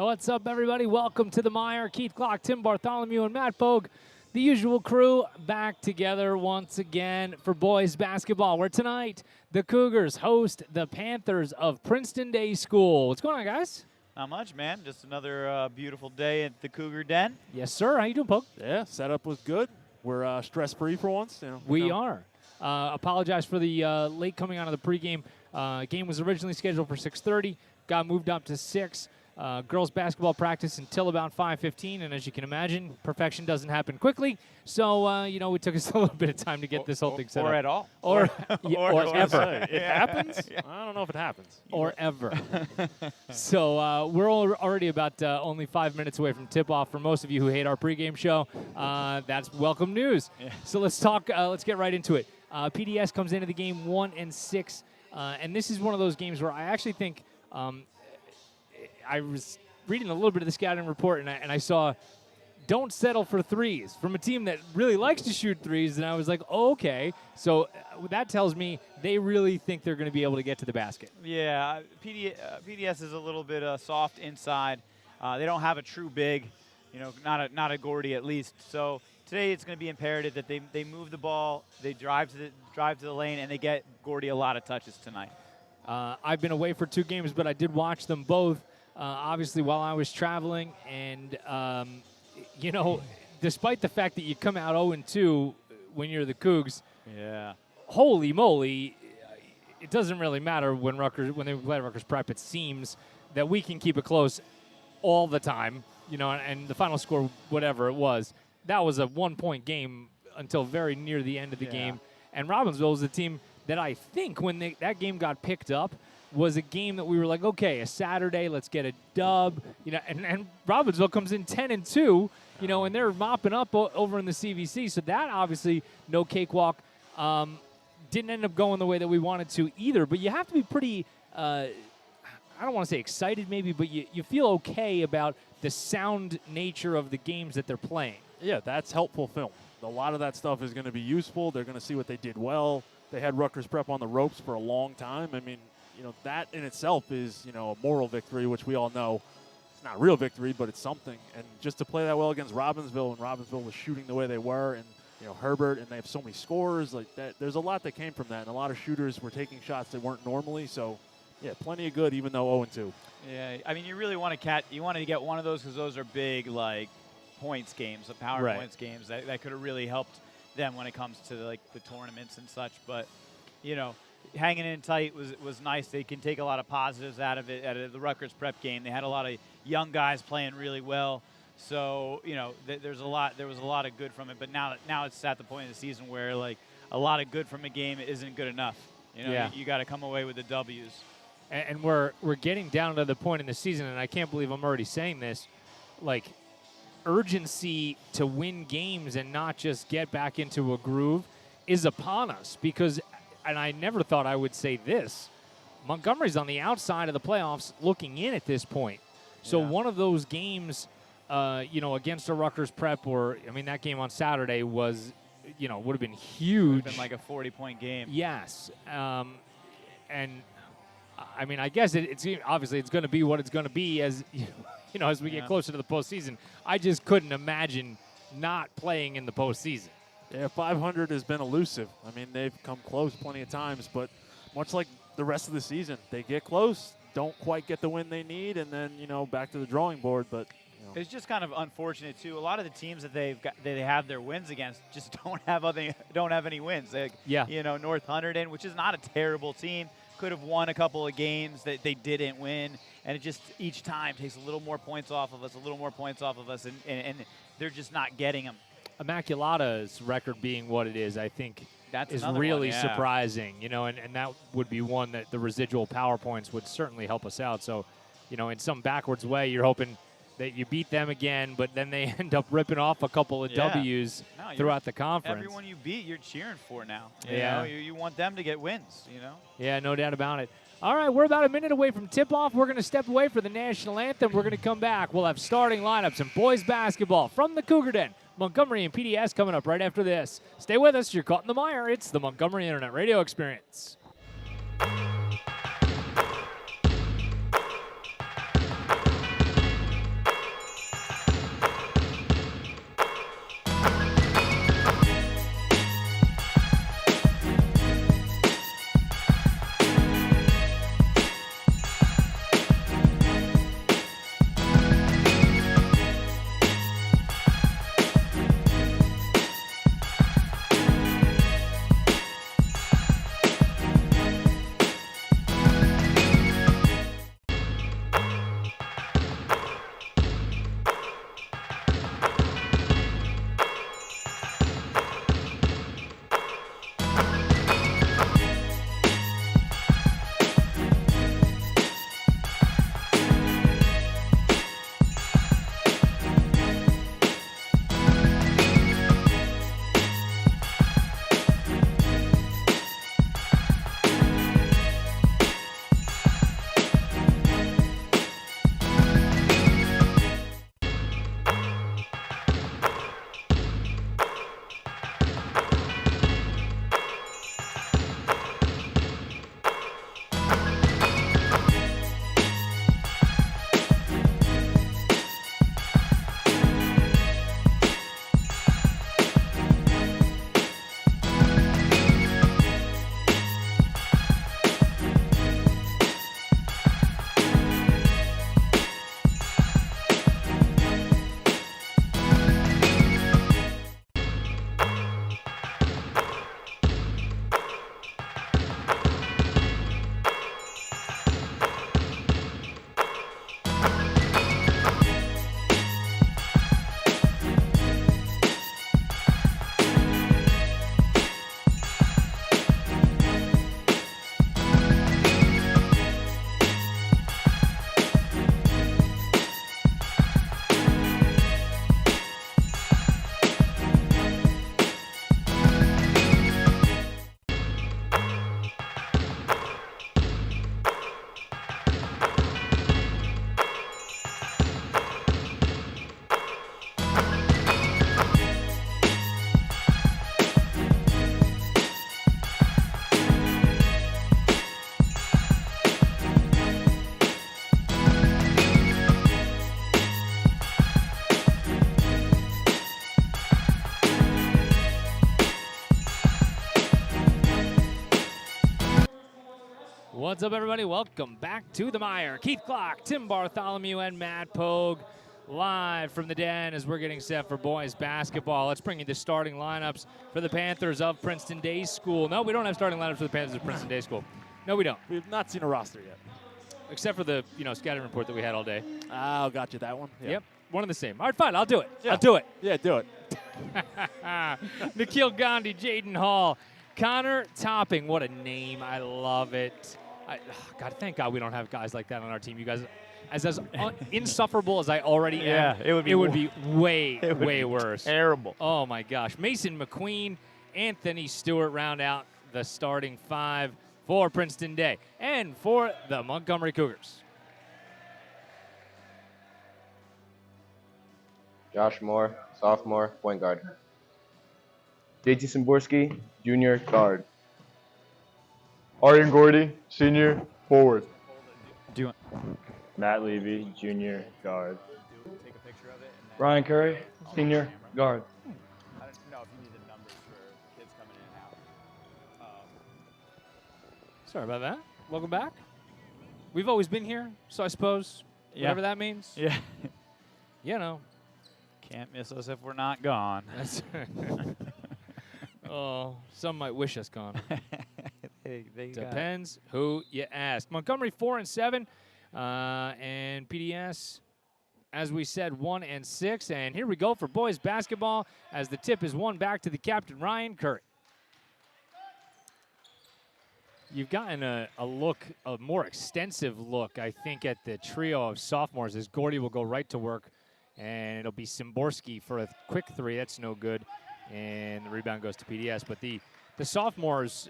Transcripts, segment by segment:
What's up, everybody? Welcome to the MIRE. Keith Glock, Tim Bartholomew, and Matt Bogue, the usual crew, back together once again for boys basketball, where tonight the Cougars host the Panthers of Princeton Day School. What's going on, guys? Not much, man. Just another beautiful day at the Cougar Den. Yes, sir. How you doing, Pogue? Yeah, setup was good. We're stress-free for once. We are. Apologize for the late coming out of the pregame. Game was originally scheduled for 6:30. Got moved up to 6. Girls basketball practice until about 5:15, and as you can imagine, perfection doesn't happen quickly. So, it took us a little bit of time to get this whole thing set up. Or at all. Or ever. It happens? Yeah. I don't know if it happens. Or ever. So, we're already about only 5 minutes away from tip-off. For most of you who hate our pregame show, that's welcome news. Yeah. So let's talk. Let's get right into it. PDS comes into the game 1-6, and this is one of those games where I actually think I was reading a little bit of the scouting report, and I saw don't settle for threes from a team that really likes to shoot threes, and I was like, oh, okay. So that tells me they really think they're going to be able to get to the basket. Yeah, PDS is a little bit soft inside. They don't have a true big, not a Gordy at least. So today it's going to be imperative that they move the ball, they drive to the lane, and they get Gordy a lot of touches tonight. I've been away for 2 games, but I did watch them both. Obviously, while I was traveling, and, despite the fact that you come out 0-2 when you're the Cougs, holy moly, it doesn't really matter when they play Rutgers Prep. It seems that we can keep it close all the time, and the final score, whatever it was, that was a 1-point game until very near the end of the game. And Robbinsville was a team that I think when that game got picked up, was a game that we were like, okay, a Saturday, let's get a dub, and Robbinsville comes in 10-2, and they're mopping up over in the CVC. So that obviously no cakewalk. Didn't end up going the way that we wanted to either. But you have to be pretty, I don't want to say excited maybe, but you feel okay about the sound nature of the games that they're playing. Yeah, that's helpful film. A lot of that stuff is going to be useful. They're going to see what they did well. They had Rutgers Prep on the ropes for a long time. I mean, that in itself is, a moral victory, which we all know. It's not a real victory, but it's something. And just to play that well against Robbinsville, and Robbinsville was shooting the way they were, and, Herbert, and they have so many scores, like that. There's a lot that came from that, and a lot of shooters were taking shots that weren't normally. So, yeah, plenty of good, even though 0-2. Yeah, I mean, you really want to get one of those because those are big, points games, the power points games that could have really helped them when it comes to the tournaments and such. But, hanging in tight was nice. They can take a lot of positives out of it. Out of the Rutgers Prep game, they had a lot of young guys playing really well. So there was a lot of good from it. But now it's at the point of the season where a lot of good from a game isn't good enough. You got to come away with the W's. And we're getting down to the point in the season, and I can't believe I'm already saying this, urgency to win games and not just get back into a groove is upon us because. And I never thought I would say this, Montgomery's on the outside of the playoffs looking in at this point. So one of those games, against a Rutgers Prep that game on Saturday was, would have been huge. Would have been like a 40-point game. Yes. I guess it's obviously it's going to be what it's going to be as, as we get closer to the postseason. I just couldn't imagine not playing in the postseason. Yeah, 500 has been elusive. I mean, they've come close plenty of times, but much like the rest of the season, they get close, don't quite get the win they need, and then, back to the drawing board. But it's just kind of unfortunate too. A lot of the teams that they have their wins against just don't have any wins. North Hunterdon, which is not a terrible team, could have won a couple of games that they didn't win, and it just each time takes a little more points off of us, and they're just not getting them. Immaculata's record being what it is, I think, is really surprising, and that would be one that the residual power points would certainly help us out. So, in some backwards way, you're hoping that you beat them again, but then they end up ripping off a couple of W's throughout the conference. Everyone you beat, you're cheering for now. You want them to get wins, Yeah, no doubt about it. All right, we're about a minute away from tip-off. We're going to step away for the national anthem. We're going to come back. We'll have starting lineups and boys basketball from the Cougar Den. Montgomery and PDS coming up right after this. Stay with us. You're caught in the mire. It's the Montgomery Internet Radio Experience. What's up, everybody? Welcome back to the Mire. Keith Glock, Tim Bartholomew, and Matt Pogue live from the den as we're getting set for boys basketball. Let's bring you the starting lineups for the Panthers of Princeton Day School. No, we don't have starting lineups for the Panthers of Princeton Day School. No, we don't. We've not seen a roster yet. Except for the scouting report that we had all day. Oh, got you that one. Yeah. Yep, one and the same. All right, fine, I'll do it. Yeah. I'll do it. Yeah, do it. Nikhil Gandhi, Jaden Hall, Connor Topping. What a name. I love it. God, thank God we don't have guys like that on our team. You guys, as insufferable as I already am, it would be way worse. Terrible. Oh, my gosh. Mason McQueen, Anthony Stewart round out the starting five for Princeton Day and for the Montgomery Cougars. Josh Moore, sophomore, point guard. JT Szymborski, junior, guard. Aryan Gordy, senior, forward. Do you Matt Levy, junior, guard. take a picture of it? Ryan Curry, senior, guard. I don't know if you need the numbers for kids coming in and out. Sorry about that. Welcome back. We've always been here, so I suppose whatever that means. Yeah. You know. Can't miss us if we're not gone. That's oh, some might wish us gone. Depends who you ask. Montgomery 4-7, and PDS, as we said, 1-6. And here we go for boys basketball as the tip is won back to the captain, Ryan Curry. You've gotten a more extensive look, I think, at the trio of sophomores as Gordy will go right to work, and it'll be Szymborski for a quick three. That's no good, and the rebound goes to PDS. But the sophomores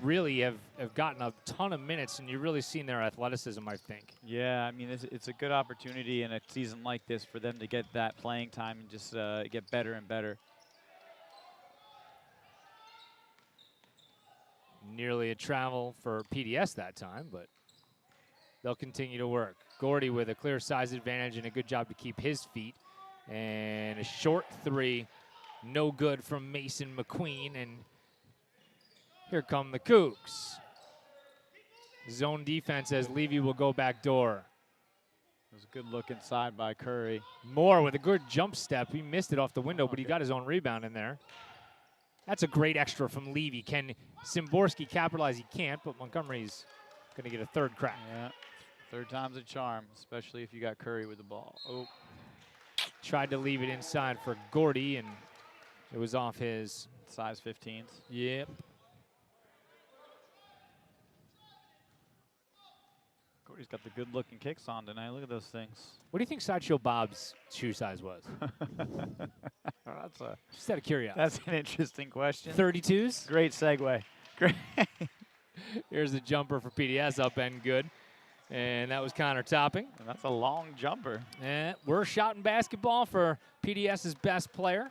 really have gotten a ton of minutes, and you've really seen their athleticism, I think. Yeah, I mean, it's a good opportunity in a season like this for them to get that playing time and just get better and better. Nearly a travel for PDS that time, but they'll continue to work. Gordy with a clear size advantage and a good job to keep his feet. And a short three, no good from Mason McQueen. And here come the Cougs. Zone defense as Levy will go back door. It was a good look inside by Curry. Moore with a good jump step. He missed it off the window, but he got his own rebound in there. That's a great extra from Levy. Can Szymborski capitalize? He can't, but Montgomery's going to get a third crack. Yeah, third time's a charm, especially if you got Curry with the ball. Oh, tried to leave it inside for Gordy, and it was off his size 15s. Yep. Gordy's got the good-looking kicks on tonight. Look at those things. What do you think Sideshow Bob's shoe size was? Just out of curiosity. That's an interesting question. 32s? Great segue. Great. Here's the jumper for PDS, up and good. And that was Connor Topping. And that's a long jumper. And we're shouting basketball for PDS's best player.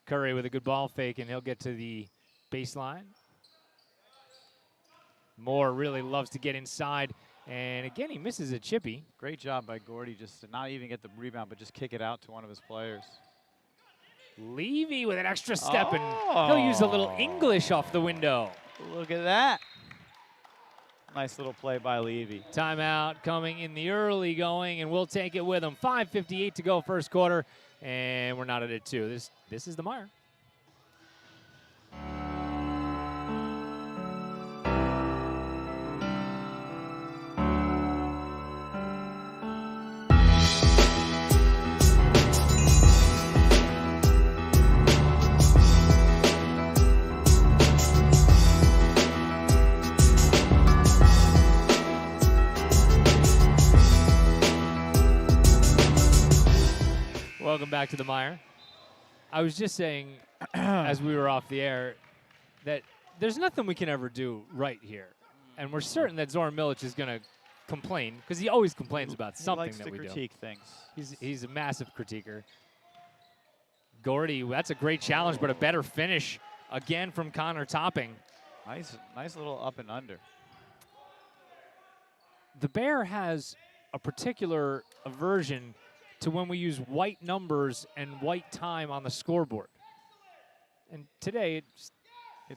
Curry with a good ball fake, and he'll get to the baseline. Moore really loves to get inside. And again, he misses a chippy. Great job by Gordy just to not even get the rebound, but just kick it out to one of his players. Levy with an extra step, and he'll use a little English off the window. Look at that. Nice little play by Levy. Timeout coming in the early going, and we'll take it with him. 5:58 to go first quarter, and we're not at it 2. This is the Mire. Welcome back to the Mire. I was just saying, as we were off the air, that there's nothing we can ever do right here. And we're certain that Zoran Milic is going to complain, because he always complains about something that we do. He likes to critique things. He's a massive critiquer. Gordy, that's a great challenge, but a better finish again from Connor Topping. Nice little up and under. The Bear has a particular aversion to when we use white numbers and white time on the scoreboard. And today,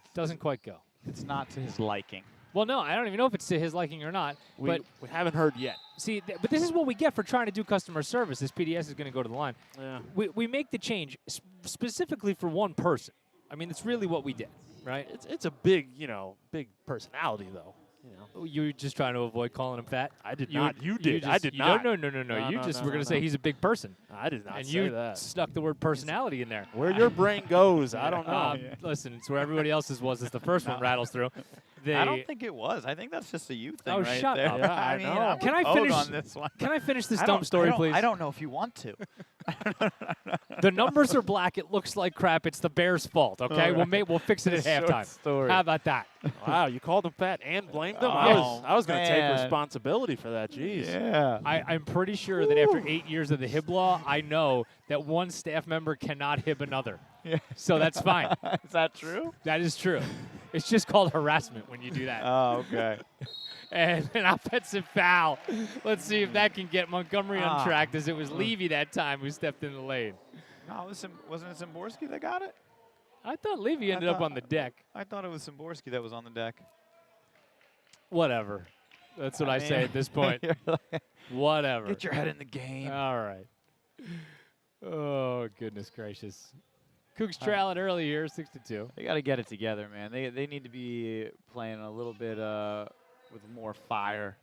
It Doesn't quite go. It's not to his liking. Well, no, I don't even know if it's to his liking or not. We haven't heard yet. See, but this is what we get for trying to do customer service. This PDS is going to go to the line. Yeah. We make the change specifically for one person. I mean, it's really what we did, right? It's a big, big personality, though. You're just trying to avoid calling him fat? I did not. You did. Just, I did not. No. No, You no, just no, were going no, to say no. he's a big person. I did not and say you that. stuck the word personality in there. Where your brain goes, I don't know. Listen, it's where everybody else's was as the first one rattles through. I don't think it was. I think that's just a you thing right shut there. up. Yeah, I I mean, know. I'm Can I with finish on this one? Can I finish this dumb story, please? I don't know if you want to. The numbers are black. It looks like crap. It's the Bears' fault. Okay, we'll fix it at Short halftime. story. How about that? Wow, you called him fat and blamed him? Oh, I was going to take man. responsibility for that. Jeez. Yeah. I'm pretty sure that after 8 years of the HIB law, I know that one staff member cannot HIB another. Yeah. So that's fine. Is that true? That is true. It's just called harassment when you do that. Oh, okay. And an offensive foul. Let's see if that can get Montgomery on track, as it was Levy that time who stepped in the lane. No, wasn't it Szymborski that got it? I thought Levy ended up on the deck. I thought it was Szymborski that was on the deck. Whatever. That's what I say at this point. Whatever. Get your head in the game. All right. Oh, goodness gracious. Cougs trail it early here, 6-2. They got to get it together, man. They need to be playing a little bit with more fire.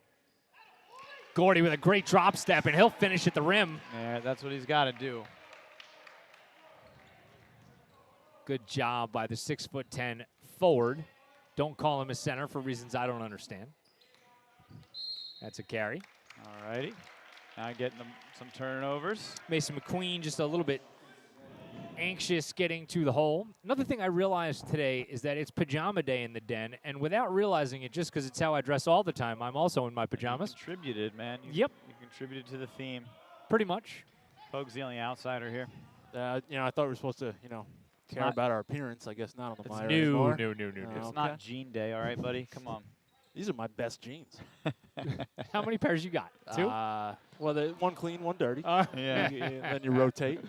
Gordy with a great drop step, and he'll finish at the rim. Yeah, that's what he's got to do. Good job by the 6'10" forward. Don't call him a center for reasons I don't understand. That's a carry. All righty. Now getting some turnovers. Mason McQueen just a little bit anxious getting to the hole. Another thing I realized today is that it's pajama day in the den, and without realizing it, just because it's how I dress all the time, I'm also in my pajamas. You contributed, man. Yep. You contributed to the theme. Pretty much. Pogue's the only outsider here. I thought we were supposed to, care about our appearance. I guess not on the MIRE No. anymore. It's Okay. not jean day, all right, buddy? Come on. These are my best jeans. How many pairs you got? Two? One clean, one dirty. Yeah. Then you rotate.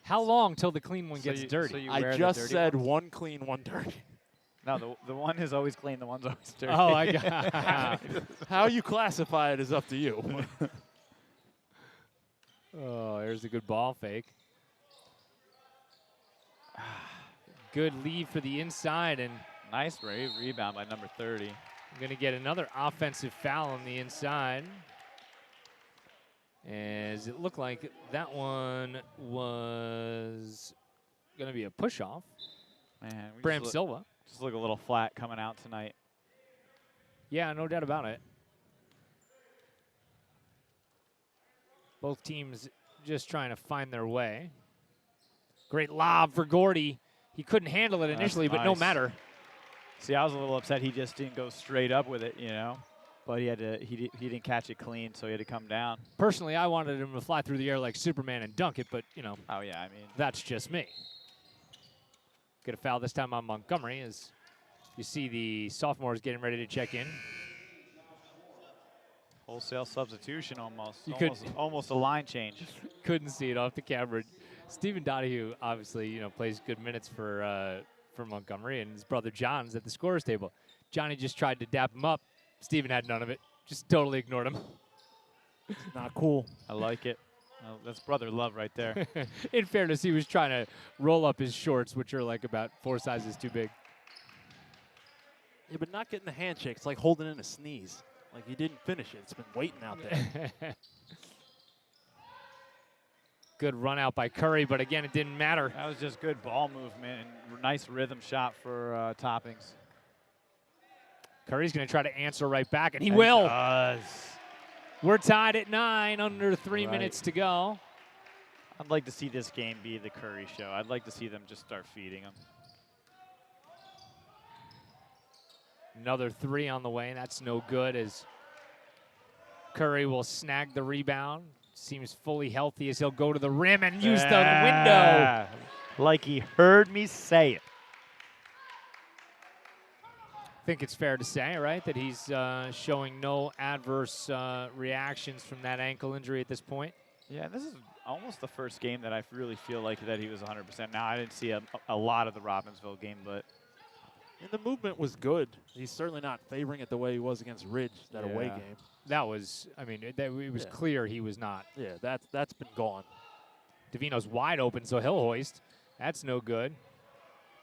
How long till the clean one So gets you- dirty? so you I wear the just dirty said ones? one clean, one dirty. No, the one is always clean. The one's always dirty. Oh, I got. How you classify it is up to you. Oh, there's a good ball fake. Good lead for the inside, and Nice rebound by number 30. I'm going to get another offensive foul on the inside. As it looked like that one was going to be a push-off. Man, we Bram just Silva. look a little flat coming out tonight. Yeah, no doubt about it. Both teams just trying to find their way. Great lob for Gordy. He couldn't handle it That's initially, but no nice. matter. See, I was a little upset he just didn't go straight up with it, But he didn't catch it clean, so he had to come down. Personally, I wanted him to fly through the air like Superman and dunk it, but, Oh, yeah, I mean. that's just me. Get a foul this time on Montgomery as you see the sophomores getting ready to check in. Wholesale substitution almost. You could- Almost a line change. Couldn't see it off the camera. Stephen Donahue obviously, plays good minutes for Montgomery, and his brother John's at the scorer's table. Johnny just tried to dap him up. Stephen had none of it. Just totally ignored him. Not cool. I like it. Well, that's brother love right there. In fairness, he was trying to roll up his shorts, which are like about 4 sizes too big. Yeah, but not getting the handshake. It's like holding in a sneeze. Like you didn't finish it. It's been waiting out there. Good run out by Curry, but again, it didn't matter. That was just good ball movement and nice rhythm shot for Toppings. Curry's going to try to answer right back, and he will. Does. We're tied at 9, under 3 Right. minutes to go. I'd like to see this game be the Curry show. I'd like to see them just start feeding him. Another 3 on the way, and that's no good as Curry will snag the rebound. Seems fully healthy as he'll go to the rim and use the window. Like he heard me say it. I think it's fair to say, right, that he's showing no adverse reactions from that ankle injury at this point. Yeah, this is almost the first game that I really feel like that he was 100%. Now, I didn't see a lot of the Robbinsville game, but And the movement was good. He's certainly not favoring it the way he was against Ridge, that away game. That was, I mean, it was clear he was not. Yeah, that's been gone. Davino's wide open, so he'll hoist. That's no good.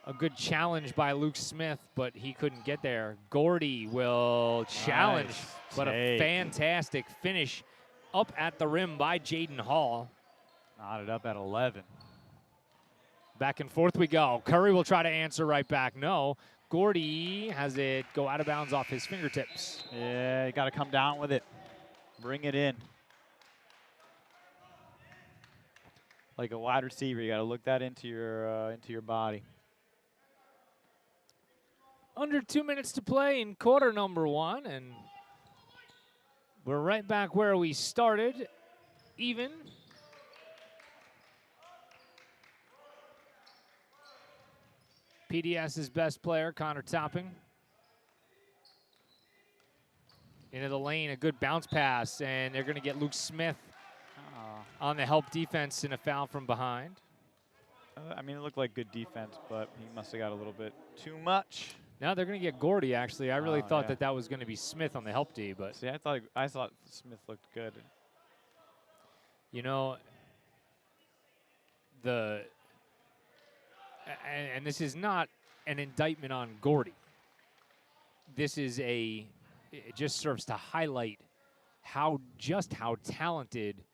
A good challenge by Luke Smith, but he couldn't get there. Gordy will challenge, but a fantastic finish up at the rim by Jaden Hall. Knotted up at 11. Back and forth we go. Curry will try to answer right back. No. Gordy has it go out of bounds off his fingertips. Yeah, you got to come down with it. Bring it in. Like a wide receiver, you got to look that into your body. Under 2 minutes to play in quarter number 1, and we're right back where we started, even. PDS's best player, Connor Topping. Into the lane, a good bounce pass, and they're going to get Luke Smith on the help defense in a foul from behind. I mean, it looked like good defense, but he must have got a little bit too much. Now they're going to get Gordy, actually. I really thought that was going to be Smith on the help D, but see, I thought Smith looked good. You know, and this is not an indictment on Gordy. This is it just serves to highlight how talented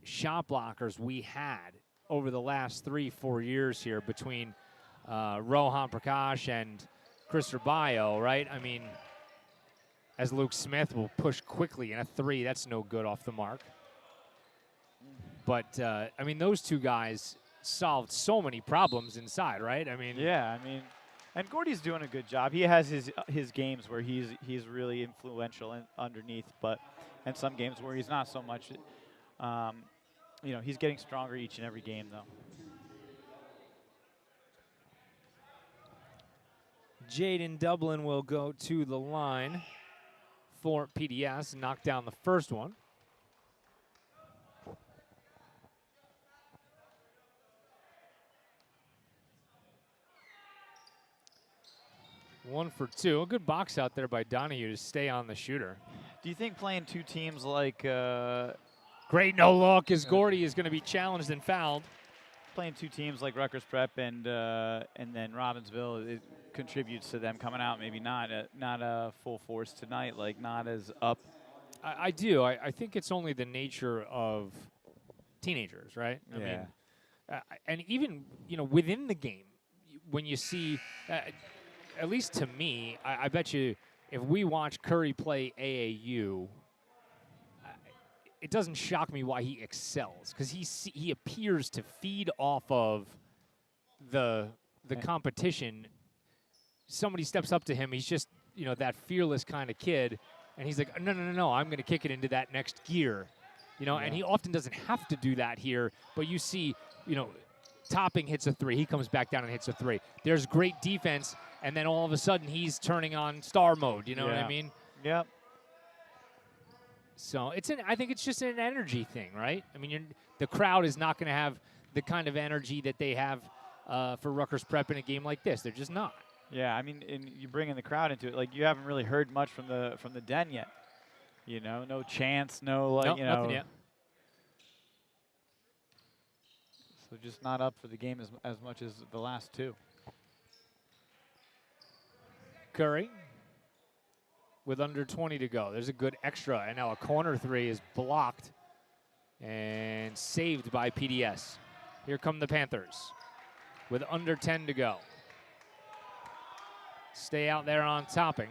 shot blockers we had over the last 3-4 years here between Rohan Prakash and Chris Rubio, right? I mean, as Luke Smith will push quickly in a 3, that's no good off the mark. But, I mean, those two guys solved so many problems inside, right? I mean, yeah, I mean, and Gordy's doing a good job. He has his games where he's really influential underneath, and some games where he's not so much. You know, he's getting stronger each and every game, though. Jaden Dublin will go to the line for PDS and knock down the first one. One for 2. A good box out there by Donahue to stay on the shooter. Do you think playing two teams like great no look as Gordy is going to be challenged and fouled. Playing two teams like Rutgers Prep and then Robbinsville, it contributes to them coming out maybe not full force tonight, like not as up. I do. I think it's only the nature of teenagers, right? I mean, and even within the game, when you see, at least to me, I bet you if we watch Curry play AAU. It doesn't shock me why he excels, because he appears to feed off of the competition. Somebody steps up to him, he's just that fearless kind of kid, and he's like, no, I'm going to kick it into that next gear, And he often doesn't have to do that here, but you see, Topping hits a 3, he comes back down and hits a 3. There's great defense, and then all of a sudden he's turning on star mode. You know what I mean? Yep. So I think it's just an energy thing, right? I mean, the crowd is not going to have the kind of energy that they have for Rutgers Prep in a game like this. They're just not. Yeah, I mean, and you bring in the crowd into it. Like, you haven't really heard much from the den yet. No chants, nothing yet. So just not up for the game as much as the last two. Curry with under 20 to go. There's a good extra, and now a corner 3 is blocked and saved by PDS. Here come the Panthers with under 10 to go. Stay out there on Topping.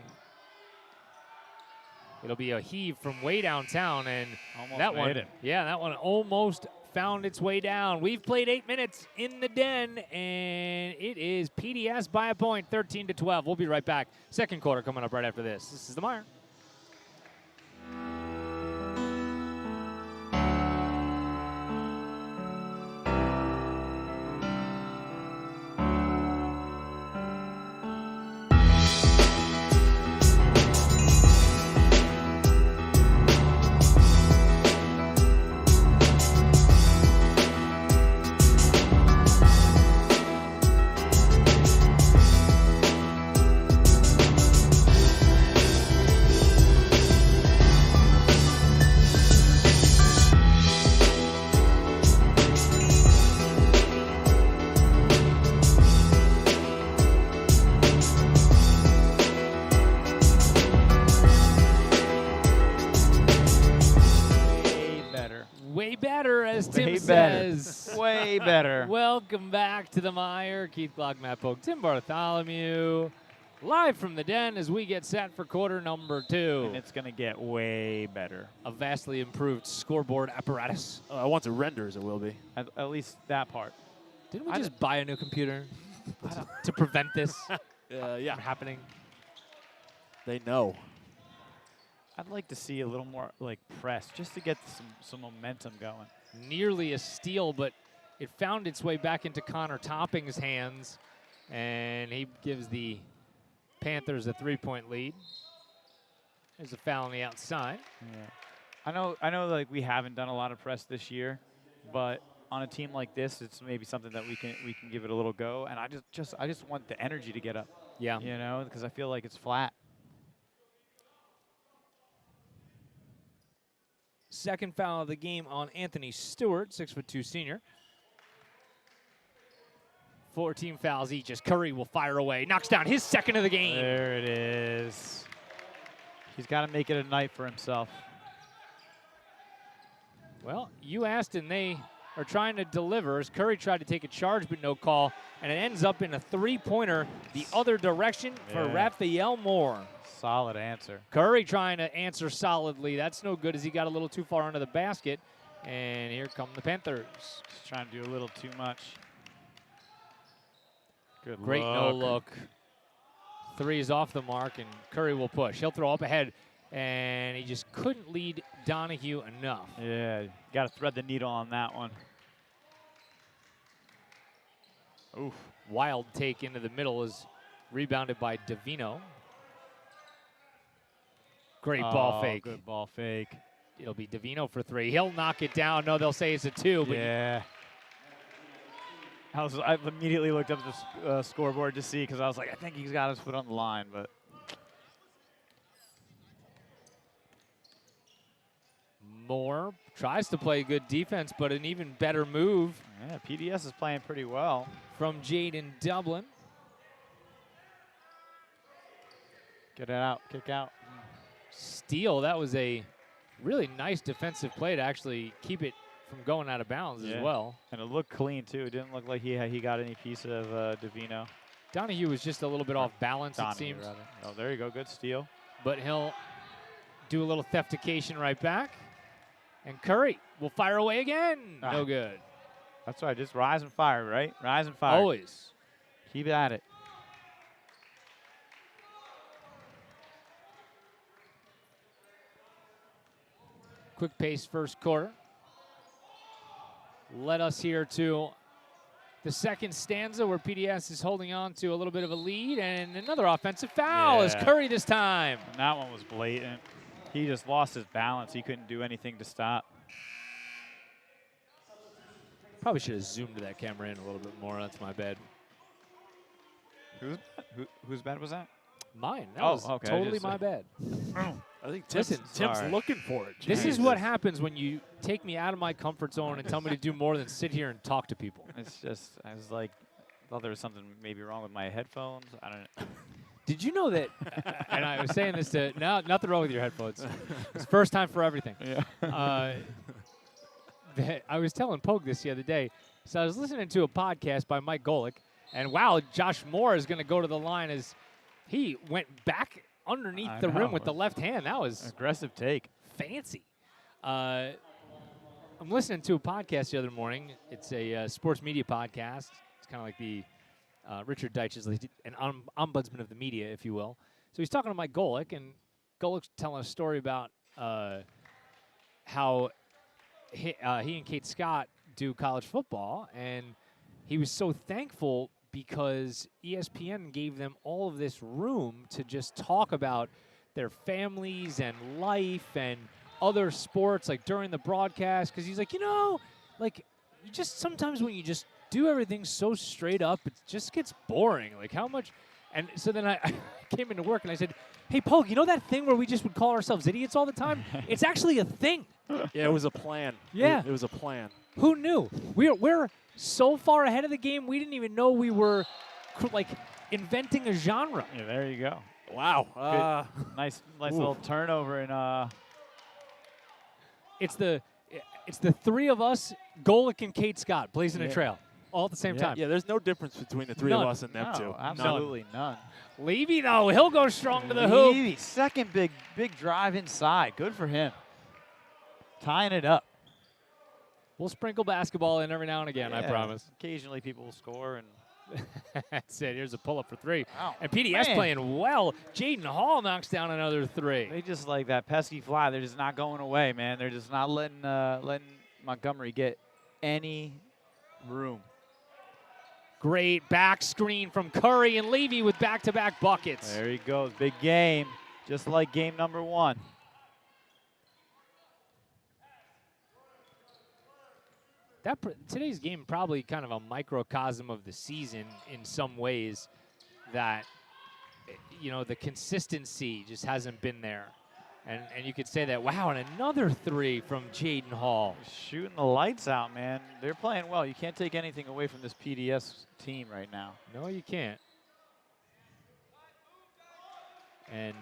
It'll be a heave from way downtown, and almost that one, made it. Yeah, that one almost found its way down. We've played 8 minutes in the den, and it is PDS by a point, 13-12. We'll be right back. Second quarter coming up right after this. This is the Mire. way better. Welcome back to the MIRE. Keith Glock, Matt Polk, Tim Bartholomew. Live from the den as we get set for quarter number 2. And it's going to get way better. A vastly improved scoreboard apparatus. Once it renders, it will be. At least that part. Didn't we just buy a new computer to prevent this Yeah. from happening? They know. I'd like to see a little more like press just to get some momentum going. Nearly a steal, but it found its way back into Connor Topping's hands, and he gives the Panthers a 3-point lead. There's a foul on the outside. Yeah. I know like we haven't done a lot of press this year, but on a team like this, it's maybe something that we can give it a little go, and I just want the energy to get up. Yeah. You know, because I feel like it's flat. Second foul of the game on Anthony Stewart, 6'2" senior. 14 fouls each as Curry will fire away. Knocks down his second of the game. There it is. He's got to make it a night for himself. Well, you asked and they are trying to deliver as Curry tried to take a charge but no call, and it ends up in a 3-pointer the other direction for Raphael Moore. Solid answer. Curry trying to answer solidly. That's no good as he got a little too far under the basket. And here come the Panthers. Just trying to do a little too much. Good Great no look. 3 is off the mark, and Curry will push. He'll throw up ahead, and he just couldn't lead Donahue enough. Yeah, got to thread the needle on that one. Oof. Wild take into the middle is rebounded by Davino. Great ball fake. Good ball fake. It'll be Davino for 3. He'll knock it down. No, they'll say it's a 2. But yeah. I immediately looked up the scoreboard to see because I was like, I think he's got his foot on the line, but. Moore tries to play good defense, but an even better move. Yeah, PDS is playing pretty well. From Jaden Dublin. Get it out, kick out. Steal. That was a really nice defensive play to actually keep it from going out of bounds as well. And it looked clean, too. It didn't look like he got any piece of Davino. Donahue was just a little bit off balance, it seems. Rather. Oh, there you go. Good steal. But he'll do a little theftication right back. And Curry will fire away again. No good. That's right. Just rise and fire, right? Rise and fire. Always. Keep at it. Quick pace first quarter. Led us here to the second stanza where PDS is holding on to a little bit of a lead, and another offensive foul is Curry this time. And that one was blatant. He just lost his balance. He couldn't do anything to stop. Probably should have zoomed that camera in a little bit more. That's my bad. Whose bad was that? Mine. That was totally my bad. I think Tim's looking for it. This is what happens when you take me out of my comfort zone and tell me to do more than sit here and talk to people. It's just, I was like, thought there was something maybe wrong with my headphones. I don't know. Did you know that, and I was saying this to, no, nothing wrong with your headphones. It's first time for everything. Yeah. I was telling Pogue this the other day. So I was listening to a podcast by Mike Golick, and wow, Josh Moore is going to go to the line as he went back underneath the rim with the left hand. That was aggressive take. Fancy. I'm listening to a podcast the other morning. It's a sports media podcast. It's kind of like the Richard Deitch is like an ombudsman of the media, if you will. So he's talking to Mike Golick, and Golick's telling a story about how he and Kate Scott do college football, and he was so thankful because ESPN gave them all of this room to just talk about their families and life and other sports, like during the broadcast. Because he's like, you know, like you just sometimes when you just do everything so straight up, it just gets boring. Like how much? And so then I came into work and I said, hey, Pogue, you know that thing where we just would call ourselves idiots all the time? It's actually a thing. Yeah, it was a plan. Yeah. It was a plan. Who knew? We're so far ahead of the game, we didn't even know we were like inventing a genre. Yeah, there you go. Wow. Nice little turnover and it's the It's the three of us, Golick and Kate Scott, blazing a trail all at the same time. Yeah, there's no difference between the three of us and them two. Absolutely none. Levy, though, he'll go strong to the hoop. Levy, second big drive inside. Good for him. Tying it up. We'll sprinkle basketball in every now and again, I promise. Occasionally people will score. And that's it. Here's a pull-up for three. Wow, and PDS playing well. Jaden Hall knocks down another three. They just like that pesky fly. They're just not going away, man. They're just not letting Montgomery get any room. Great back screen from Curry and Levy with back-to-back buckets. There he goes. Big game, just like game number 1. Today's game probably kind of a microcosm of the season in some ways that, the consistency just hasn't been there. And you could say that, wow, and another three from Jaden Hall. Shooting the lights out, man. They're playing well. You can't take anything away from this PDS team right now. No, you can't. And,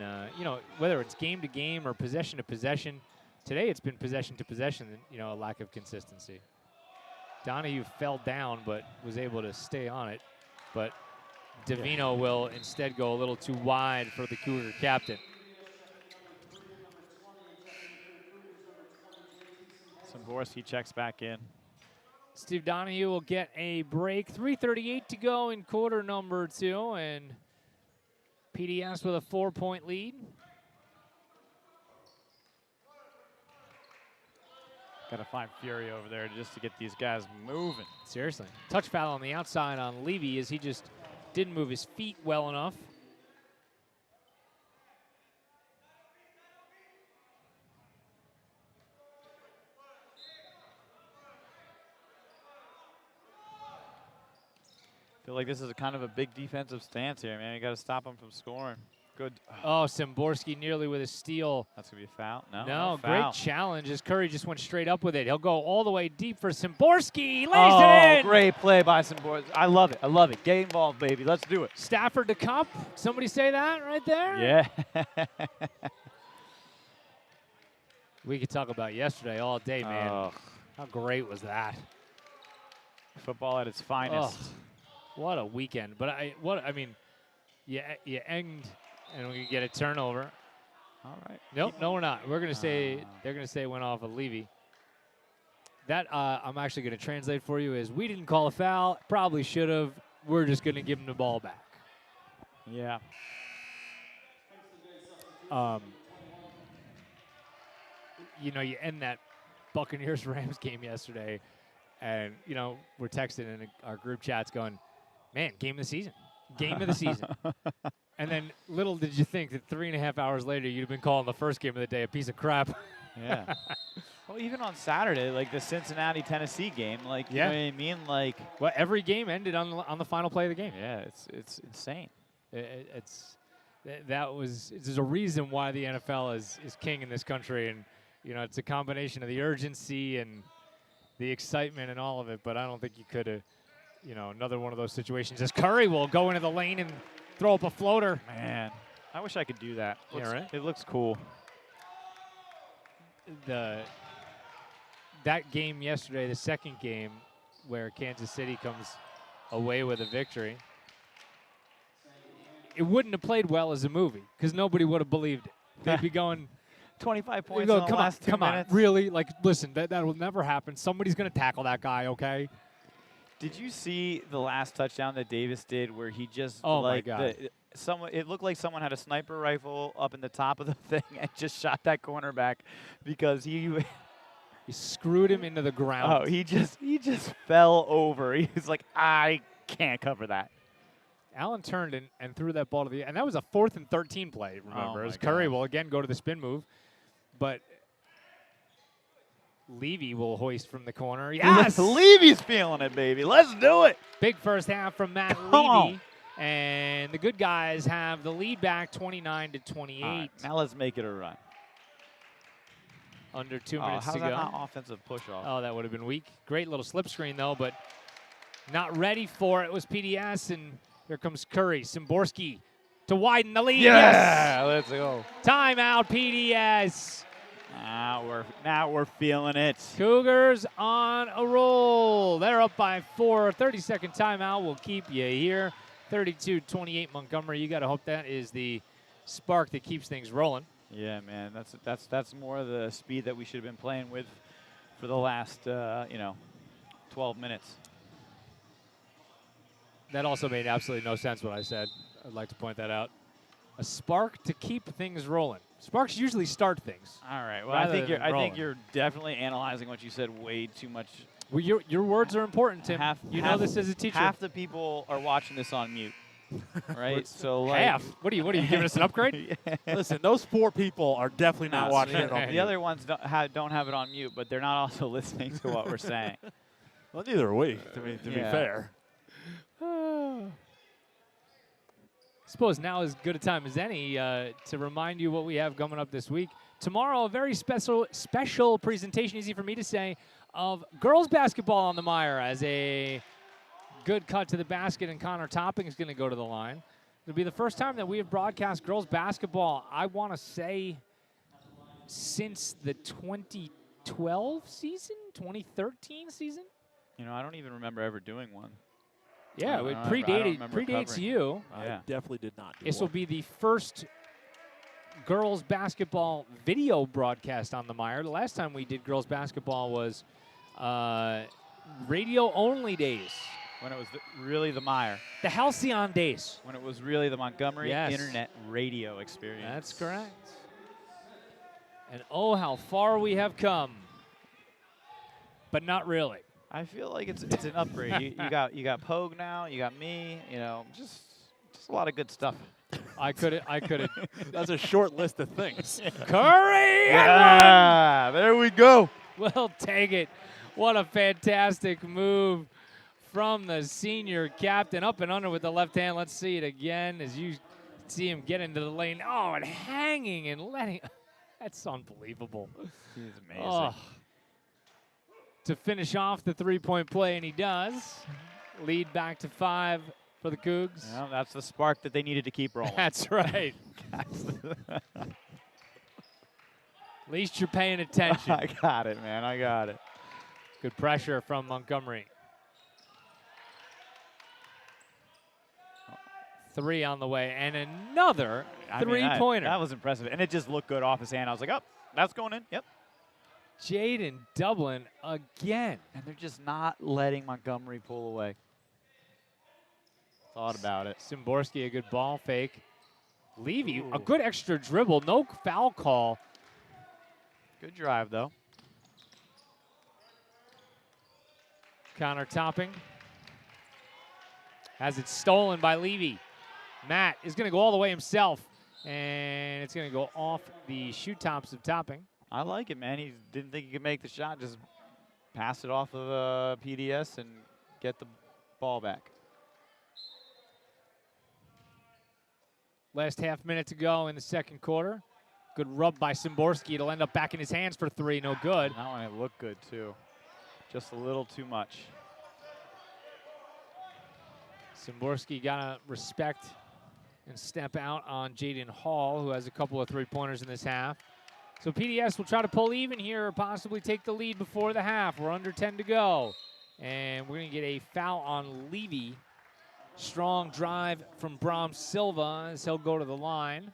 whether it's game to game or possession to possession, today it's been possession to possession, a lack of consistency. Donahue fell down but was able to stay on it. But Davino will instead go a little too wide for the Cougar captain. Szymborski checks back in. Steve Donahue will get a break. 3:38 to go in quarter number 2, and PDS with a 4-point lead. Got to find Fury over there just to get these guys moving. Seriously. Touch foul on the outside on Levy as he just didn't move his feet well enough. I feel like this is kind of a big defensive stance here, man. You got to stop them from scoring. Good. Oh, Szymborski nearly with a steal. That's going to be a foul? No, foul. Great challenge as Curry just went straight up with it. He'll go all the way deep for Szymborski. Lays it in. Great play by Szymborski. I love it. I love it. Get involved, baby. Let's do it. Stafford to cup. Somebody say that right there? Yeah. We could talk about yesterday all day, man. Oh. How great was that? Football at its finest. Oh, what a weekend. But you end and we get a turnover. All right. Nope, no, we're not. We're gonna say they're gonna say it went off of Levy. That I'm actually gonna translate for you is we didn't call a foul. Probably should have. We're just gonna give him the ball back. Yeah. You end that Buccaneers-Rams game yesterday, and we're texting in our group chats going, man, game of the season. Game of the season. And then little did you think that 3.5 hours later you'd have been calling the first game of the day a piece of crap. Yeah. Well, even on Saturday, like the Cincinnati-Tennessee game, like, you know what I mean? Like, well, every game ended on the final play of the game. Yeah, it's insane. There's a reason why the NFL is king in this country, and it's a combination of the urgency and the excitement and all of it, but I don't think you could have, another one of those situations as Curry will go into the lane and throw up a floater. Man, I wish I could do that. Right? It looks cool. That game yesterday, the second game, where Kansas City comes away with a victory, it wouldn't have played well as a movie because nobody would have believed it. They'd be going 25 points in the last 2 minutes. Really? Like, listen, that will never happen. Somebody's going to tackle that guy, okay? Did you see the last touchdown that Davis did where he just, my God. It looked like someone had a sniper rifle up in the top of the thing and just shot that cornerback because he screwed him into the ground. Oh, he just fell over. He was like, I can't cover that. Allen turned and threw that ball to the – and that was a 4th and 13 play, remember, as Curry will again go to the spin move. But Levy will hoist from the corner. Yes! Levy's feeling it, baby. Let's do it. Big first half from Matt Levy. And the good guys have the lead back 29-28. Right, now let's make it a run. Under 2 minutes to go. How's that not offensive push-off? Oh, that would have been weak. Great little slip screen, though, but not ready for it was PDS, and here comes Curry. Szymborski to widen the lead. Yeah, let's go. Timeout, PDS. Now we're feeling it. Cougars on a roll. They're up by 4. 30-second timeout will keep you here. 32-28 Montgomery. You got to hope that is the spark that keeps things rolling. Yeah, man. That's more of the speed that we should have been playing with for the last 12 minutes. That also made absolutely no sense what I said. I'd like to point that out. A spark to keep things rolling. Sparks usually start things. All right. Well, I think you're definitely analyzing what you said way too much. Well, your words are important, Tim. You know this as a teacher. Half the people are watching this on mute. Right? So like half. What are you giving us an upgrade? Yeah. Listen, those 4 people are definitely not watching it on The other ones don't have it on mute, but they're not also listening to what we're saying. Well, neither are we, to be fair. Suppose now is as good a time as any to remind you what we have coming up this week. Tomorrow, a very special presentation, easy for me to say, of girls basketball on the MIRE as a good cut to the basket, and Connor Topping is going to go to the line. It'll be the first time that we have broadcast girls basketball, I want to say, since the 2012 season, 2013 season. I don't even remember ever doing one. Yeah, it predates you. I definitely did not do This will be the first girls basketball video broadcast on the MIRE. The last time we did girls basketball was radio-only days. When it was really the MIRE. The Halcyon days. When it was really the Montgomery Internet Radio experience. That's correct. And oh, how far we have come. But not really. I feel like it's an upgrade. you got Pogue now. You got me. Just a lot of good stuff. I could. That's a short list of things. Curry! Yeah, there we go. We'll take it. What a fantastic move from the senior captain. Up and under with the left hand. Let's see it again as you see him get into the lane. Oh, and hanging and letting. That's unbelievable. He's amazing. Oh. To finish off the three-point play, and he does. Lead back to 5 for the Cougs. Well, that's the spark that they needed to keep rolling. That's right. At least you're paying attention. I got it, man. I got it. Good pressure from Montgomery. 3 on the way, and another three-pointer. That was impressive, and it just looked good off his hand. I was like, oh, that's going in. Yep. Jaden Dublin again. And they're just not letting Montgomery pull away. Thought about it. Szymborski, a good ball fake. Levy, a good extra dribble. No foul call. Good drive, though. Connor Topping. Has it stolen by Levy. Matt is going to go all the way himself. And it's going to go off the shoe tops of Topping. I like it, man. He didn't think he could make the shot. Just pass it off of PDS and get the ball back. Last half minute to go in the second quarter. Good rub by Szymborski. It'll end up back in his hands for 3. No good. That one, it looked good, too. Just a little too much. Szymborski got to respect and step out on Jaden Hall, who has a couple of three-pointers in this half. So PDS will try to pull even here or possibly take the lead before the half. We're under 10 to go. And we're going to get a foul on Levy. Strong drive from Brom Silva as he'll go to the line.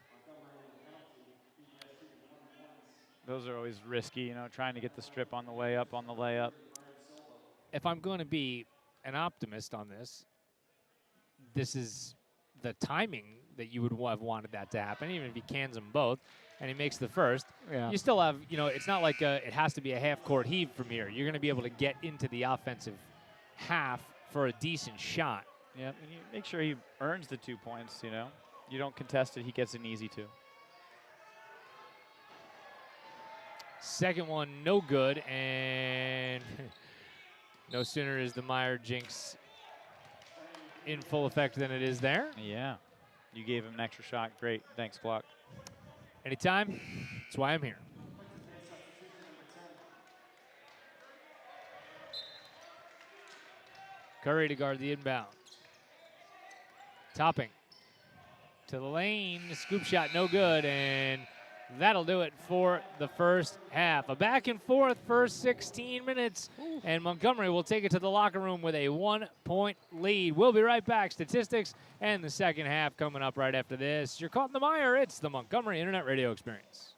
Those are always risky, trying to get the strip on the way up, on the layup. If I'm going to be an optimist on this, this is the timing that you would have wanted that to happen, even if he cans them both. And he makes the first. Yeah. You still have, it's not like it has to be a half-court heave from here. You're going to be able to get into the offensive half for a decent shot. Yeah, and you make sure he earns the 2 points, You don't contest it, he gets an easy 2. Second one, no good, and no sooner is the MIRE jinx in full effect than it is there. Yeah, you gave him an extra shot. Great, thanks, Glock. Anytime, that's why I'm here. Curry to guard the inbound. Topping to the lane, scoop shot no good, and That'll do it for the first half. A back and forth first 16 minutes, and Montgomery will take it to the locker room with a 1-point lead. We'll be right back. Statistics and the second half coming up right after this. You're caught in the mire. It's the Montgomery Internet Radio Experience.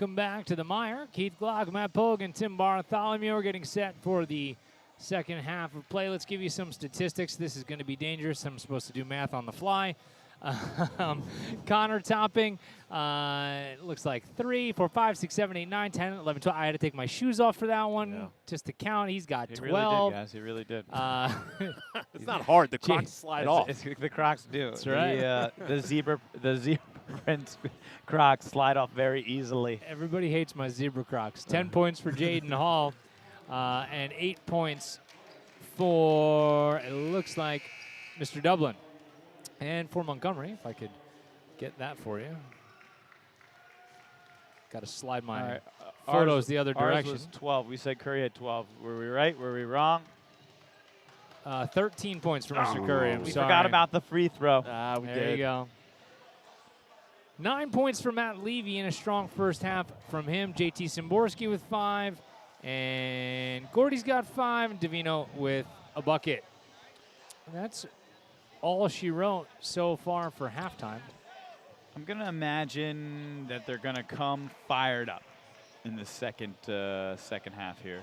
Welcome back to the Mire. Keith Glock, Matt Pogue, and Tim Bartholomew are getting set for the second half of play. Let's give you some statistics. This is going to be dangerous. I'm supposed to do math on the fly. Connor topping, looks like 3, 4, 5, 6, 7, 8, 9, 10, 11, 12. I had to take my shoes off for that one just to count. He's got 12. Really did, guys. He really did. It's not hard. The Crocs slide off. The Crocs do. That's right. The zebra print Crocs slide off very easily. Everybody hates my zebra Crocs. 10 points for Jaden Hall, and 8 points for, it looks like, Mr. Dublin. And for Montgomery, if I could get that for you. Got to slide my photos the other direction. Ours was 12. We said Curry had 12. Were we right? Were we wrong? 13 points for Mr. Curry. We forgot about the free throw. We there did. you go. 9 points for Matt Levy in a strong first half from him. JT Szymborski with 5. And Gordy's got 5. And Davino with a bucket. And that's all she wrote so far for halftime. I'm going to imagine that they're going to come fired up in the second half here.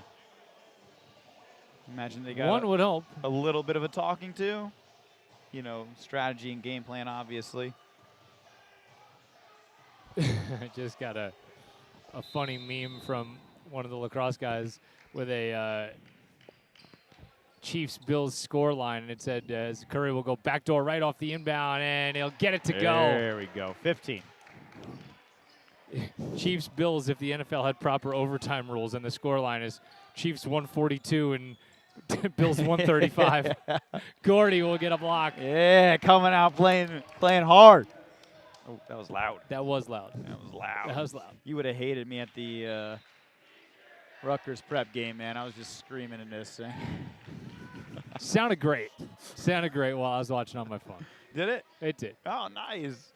Imagine they got One would hope. a little bit of a talking to. You know, strategy and game plan, obviously. I just got a funny meme from one of the lacrosse guys with a Chiefs-Bills score line, and it said Curry will go backdoor right off the inbound, and he'll get it to go. There we go, 15. Chiefs-Bills, if the NFL had proper overtime rules, and the score line is Chiefs 142 and Bills 135. Gordy will get a block. Yeah, coming out playing hard. Oh, that was loud. That was loud. That was loud. That was loud. You would have hated me at the Rutgers prep game, man. I was just screaming in this thing. Sounded great. Sounded great while I was watching on my phone. Did it? It did. Oh, nice.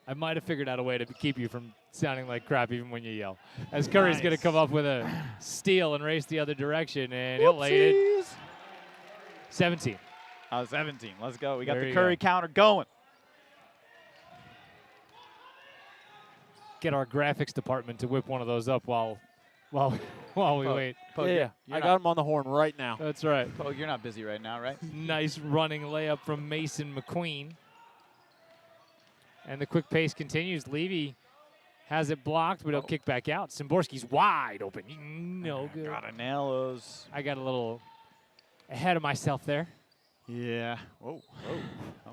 I might have figured out a way to keep you from sounding like crap even when you yell. As Curry's going to come up with a steal and race the other direction, and he'll lay it. 17. 17. Let's go. We got There the you Curry go. counter going. Get our graphics department to whip one of those up while we wait. Pogue, Yeah, I got him on the horn right now. That's right. Pogue, you're not busy right now, right? Nice running layup from Mason McQueen. And the quick pace continues. Levy has it blocked, but he'll kick back out. Szymborski's wide open. No good. Gotta nail those. I got a little ahead of myself there. Yeah. Whoa.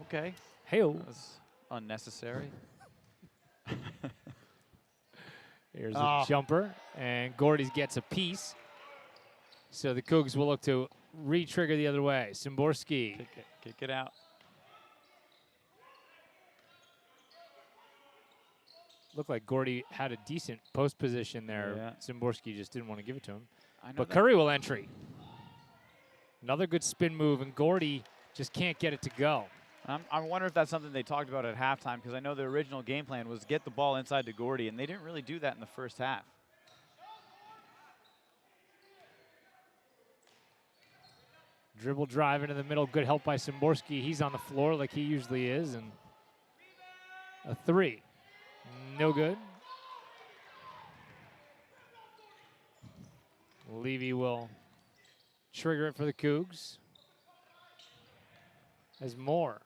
Okay. Hey-o. That was unnecessary. Here's a jumper, and Gordy's gets a piece. So the Cougs will look to re-trigger the other way. Szymborski. Kick it out. Looked like Gordy had a decent post position there. Yeah. Szymborski just didn't want to give it to him. I know But that. Curry will entry. Another good spin move, and Gordy just can't get it to go. I wonder if that's something they talked about at halftime, because I know the original game plan was get the ball inside to Gordy, and they didn't really do that in the first half. Dribble drive into the middle. Good help by Szymborski. He's on the floor like he usually is. And a 3. No good. Levy will trigger it for the Cougs. As Moore.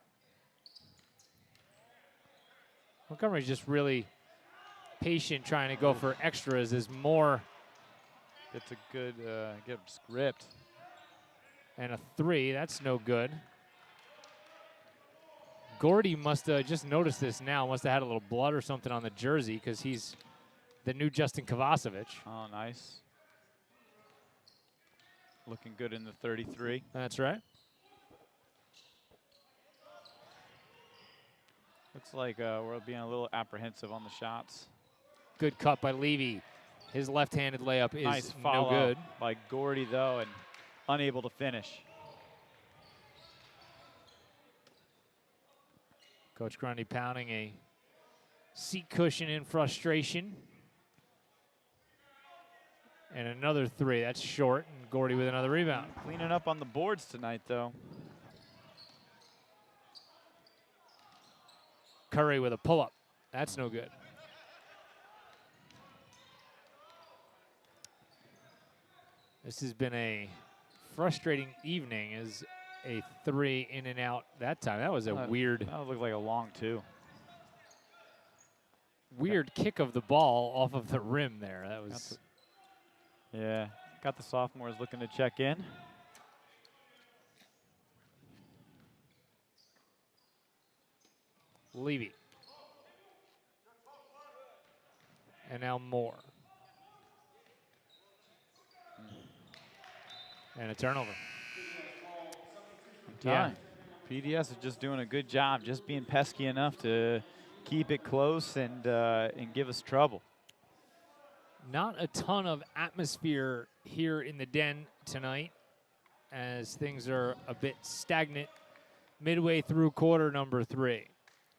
Montgomery's just really patient trying to go for extras as Moore. It's a good get script. And a 3, that's no good. Gordy must have just noticed this now, must have had a little blood or something on the jersey because he's the new Justin Kovacevic. Oh, nice. Looking good in the 33. That's right. Looks like we're being a little apprehensive on the shots. Good cut by Levy. His left-handed layup is Nice no follow good. by Gordy, though, and unable to finish. Coach Grundy pounding a seat cushion in frustration. And another 3. That's short. And Gordy with another rebound. Cleaning up on the boards tonight, though. Curry with a pull-up. That's no good. This has been a frustrating evening as a 3 in and out that time. That was a weird. That looked like a long 2. Weird kick of the ball off of the rim there. That was. Yeah, got the sophomores looking to check in. Levy. And now Moore. And a turnover. Yeah. PDS is just doing a good job, just being pesky enough to keep it close and give us trouble. Not a ton of atmosphere here in the den tonight as things are a bit stagnant midway through quarter number 3.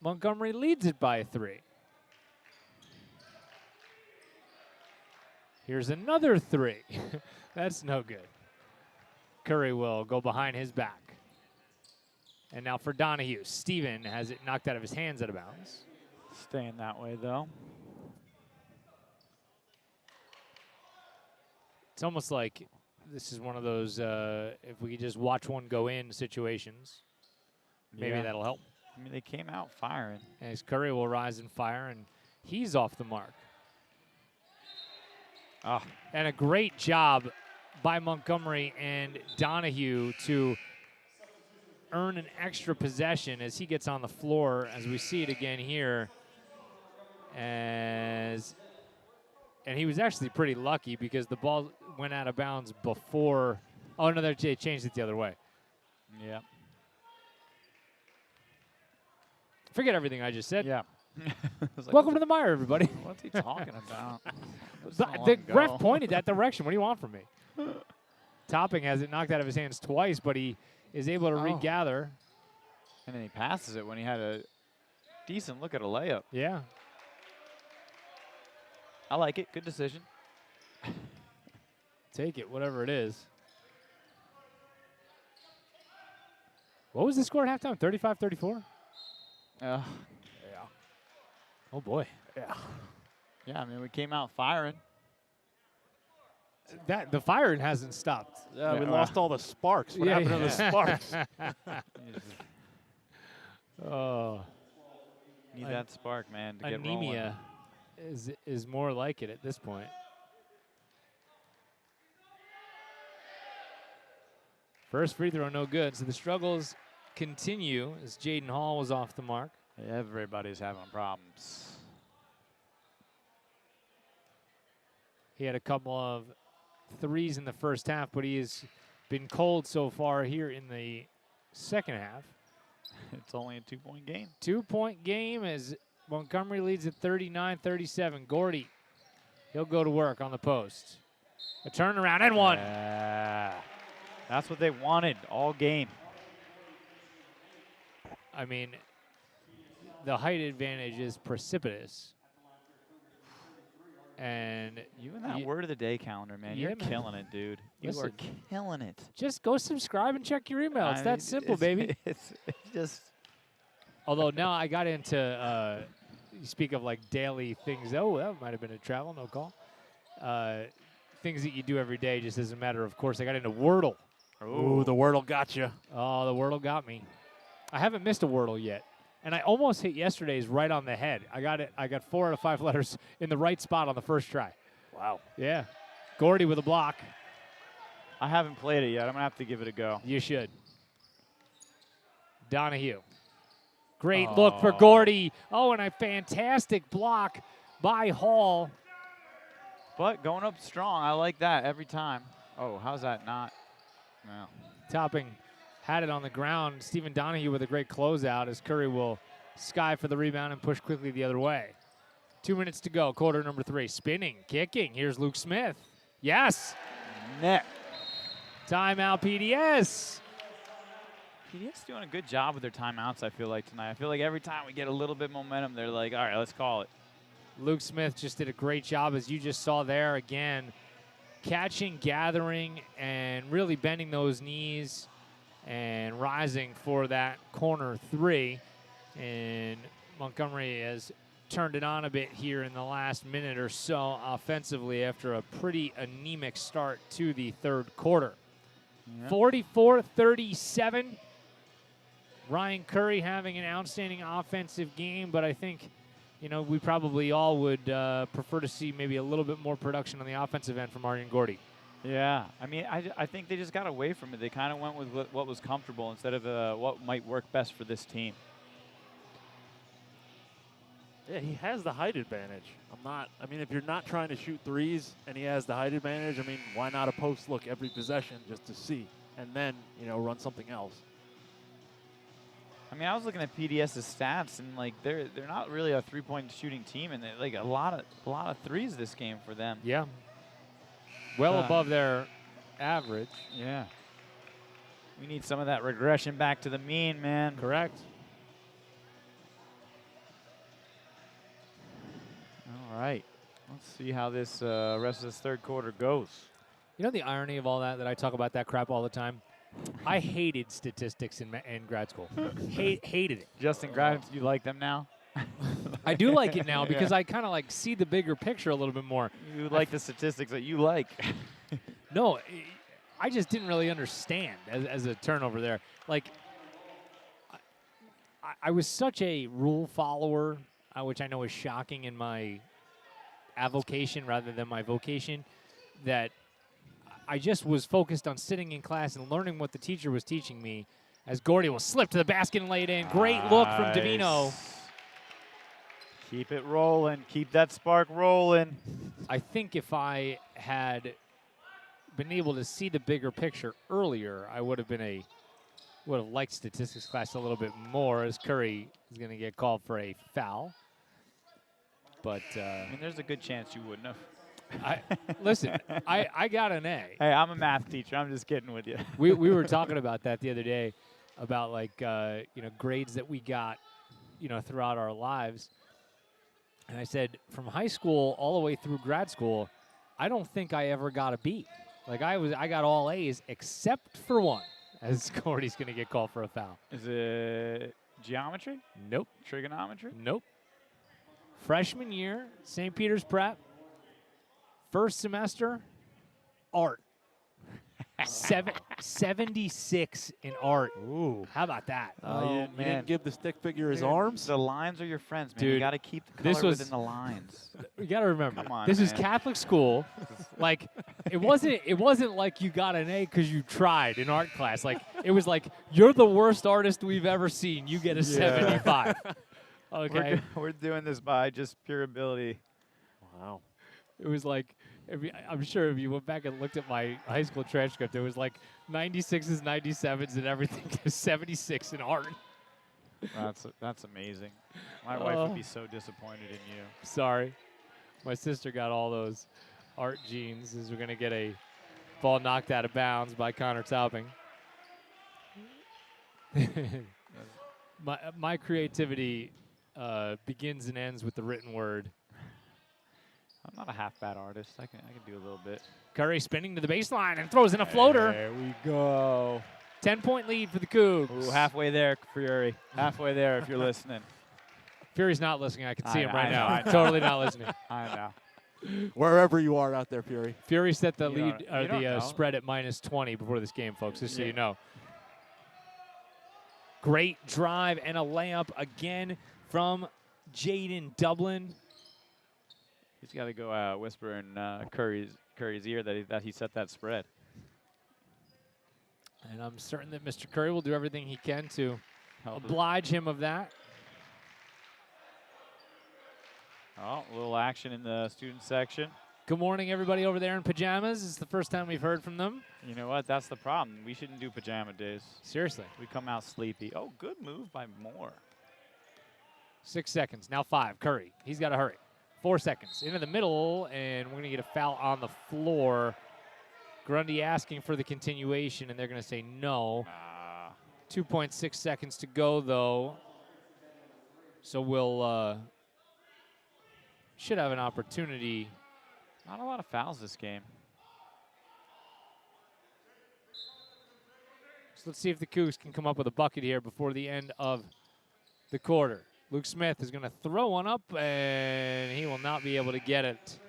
Montgomery leads it by 3. Here's another 3. That's no good. Curry will go behind his back. And now for Donahue. Steven has it knocked out of his hands out of bounds. Staying that way, though. It's almost like this is one of those if we could just watch one go in situations, maybe that'll help. I mean, they came out firing. As Curry will rise and fire, and he's off the mark. Oh. And a great job by Montgomery and Donahue to earn an extra possession as he gets on the floor, as we see it again here. And he was actually pretty lucky because the ball went out of bounds before. Oh, no, they changed it the other way. Yeah. Forget everything I just said. Yeah. Welcome to the Mire, everybody. What's he talking about? The ref pointed that direction. What do you want from me? Topping has it knocked out of his hands twice, but he is able to regather. And then he passes it when he had a decent look at a layup. Yeah. I like it. Good decision. Take it, whatever it is. What was the score at halftime? 35-34? Yeah. Oh, boy. Yeah. Yeah, I mean, we came out firing. The firing hasn't stopped. Yeah, we lost all the sparks. What happened to the sparks? Oh. Need that spark, man, to get rolling. Anemia is more like it at this point. First free throw, no good. So the struggles continue as Jaden Hall was off the mark. Everybody's having problems. He had a couple of threes in the first half, but he has been cold so far here in the second half. It's only a 2-point game. 2-point game as Montgomery leads at 39-37. Gordy, he'll go to work on the post. A turnaround and one. Yeah. That's what they wanted all game. I mean, the height advantage is precipitous. And you and that word of the day calendar, man, you're killing it, dude. You are killing it. Just go subscribe and check your email. It's that simple, baby. It's just. Although now I got into, you speak of like daily things. Oh, that might have been a travel, no call. Things that you do every day, just as a matter of course. I got into Wordle. Ooh, the Wordle got you. Oh, the Wordle got me. I haven't missed a Wordle yet. And I almost hit yesterday's right on the head. I got it. I got 4 out of 5 letters in the right spot on the first try. Wow. Yeah. Gordy with a block. I haven't played it yet. I'm going to have to give it a go. You should. Donahue. Great look for Gordy. Oh, and a fantastic block by Hall. But going up strong. I like that every time. Oh, how's that not? No. Topping. Had it on the ground. Stephen Donahue with a great closeout as Curry will sky for the rebound and push quickly the other way. 2 minutes to go. Quarter number 3. Spinning, kicking. Here's Luke Smith. Yes. Net. Timeout PDS. PDS doing a good job with their timeouts, I feel like, tonight. I feel like every time we get a little bit momentum, they're like, all right, let's call it. Luke Smith just did a great job, as you just saw there again. Catching, gathering, and really bending those knees and rising for that corner 3. And Montgomery has turned it on a bit here in the last minute or so offensively after a pretty anemic start to the third quarter. 44-37. Ryan Curry having an outstanding offensive game, but I think, we probably all would prefer to see maybe a little bit more production on the offensive end from Aryan Gordy. Yeah, I mean, I think they just got away from it. They kind of went with what was comfortable instead of what might work best for this team. Yeah, he has the height advantage. If you're not trying to shoot threes and he has the height advantage, why not a post look every possession just to see and then, run something else? I was looking at PDS's stats, and they're not really a three-point shooting team, and a lot of threes this game for them. Yeah, well above their average. Yeah, we need some of that regression back to the mean, man. Correct. All right, let's see how this rest of this third quarter goes. The irony of all that I talk about that crap all the time. I hated statistics in grad school. Hated it. Justin Grimes, you like them now? I do like it now because I kind of see the bigger picture a little bit more. You like the statistics that you like. No, I just didn't really understand as a turnover there. I was such a rule follower, which I know is shocking in my avocation rather than my vocation, that I just was focused on sitting in class and learning what the teacher was teaching me as Gordy will slip to the basket and lay it in. Great look from Davino. Keep it rolling. Keep that spark rolling. I think if I had been able to see the bigger picture earlier, I would have liked statistics class a little bit more, as Curry is going to get called for a foul. But there's a good chance you wouldn't have. Listen, I got an A. Hey, I'm a math teacher. I'm just kidding with you. we were talking about that the other day, about grades that we got, throughout our lives. And I said, from high school all the way through grad school, I don't think I ever got a B. I got all A's except for one, as Gordy's going to get called for a foul. Is it geometry? Nope. Trigonometry? Nope. Freshman year, St. Peter's Prep. First semester, art. 76 in art. Ooh. How about that? You didn't give the stick figure his arms? The lines are your friends, man. Dude, you got to keep the color within the lines. You got to remember, Come on, this is man. Catholic school. It wasn't like you got an A because you tried in art class. It was you're the worst artist we've ever seen. You get a 75. Okay. We're doing this by just pure ability. Wow. It was I'm sure if you went back and looked at my high school transcript, it was 96s, 97s, and everything to 76 in art. That's amazing. My wife would be so disappointed in you. Sorry. My sister got all those art genes as we're going to get a ball knocked out of bounds by Connor Topping. My creativity begins and ends with the written word. I'm not a half bad artist. I can do a little bit. Curry spinning to the baseline and throws in a floater. There we go. 10-point lead for the Cougs. Ooh, halfway there, Fury. Halfway there if you're listening. Fury's not listening. I can see him right know, now. I know. Totally not listening. I know. Wherever you are out there, Fury. Fury set the You lead don't- you don't know. spread at -20 before this game, folks, just so you know. Great drive and a layup again from Jaden Dublin. He's got to go whisper in Curry's ear that he set that spread. And I'm certain that Mr. Curry will do everything he can to Help oblige him of that. Oh, a little action in the student section. Good morning, everybody over there in pajamas. It's the first time we've heard from them. You know what? That's the problem. We shouldn't do pajama days. Seriously. We come out sleepy. Oh, good move by Moore. 6 seconds. Now 5. Curry. He's got to hurry. 4 seconds. Into the middle, and we're going to get a foul on the floor. Grundy asking for the continuation, and they're going to say no. 2.6 seconds to go, though. So we'll should have an opportunity. Not a lot of fouls this game. So let's see if the Cougs can come up with a bucket here before the end of the quarter. Luke Smith is going to throw one up, and he will not be able to get it.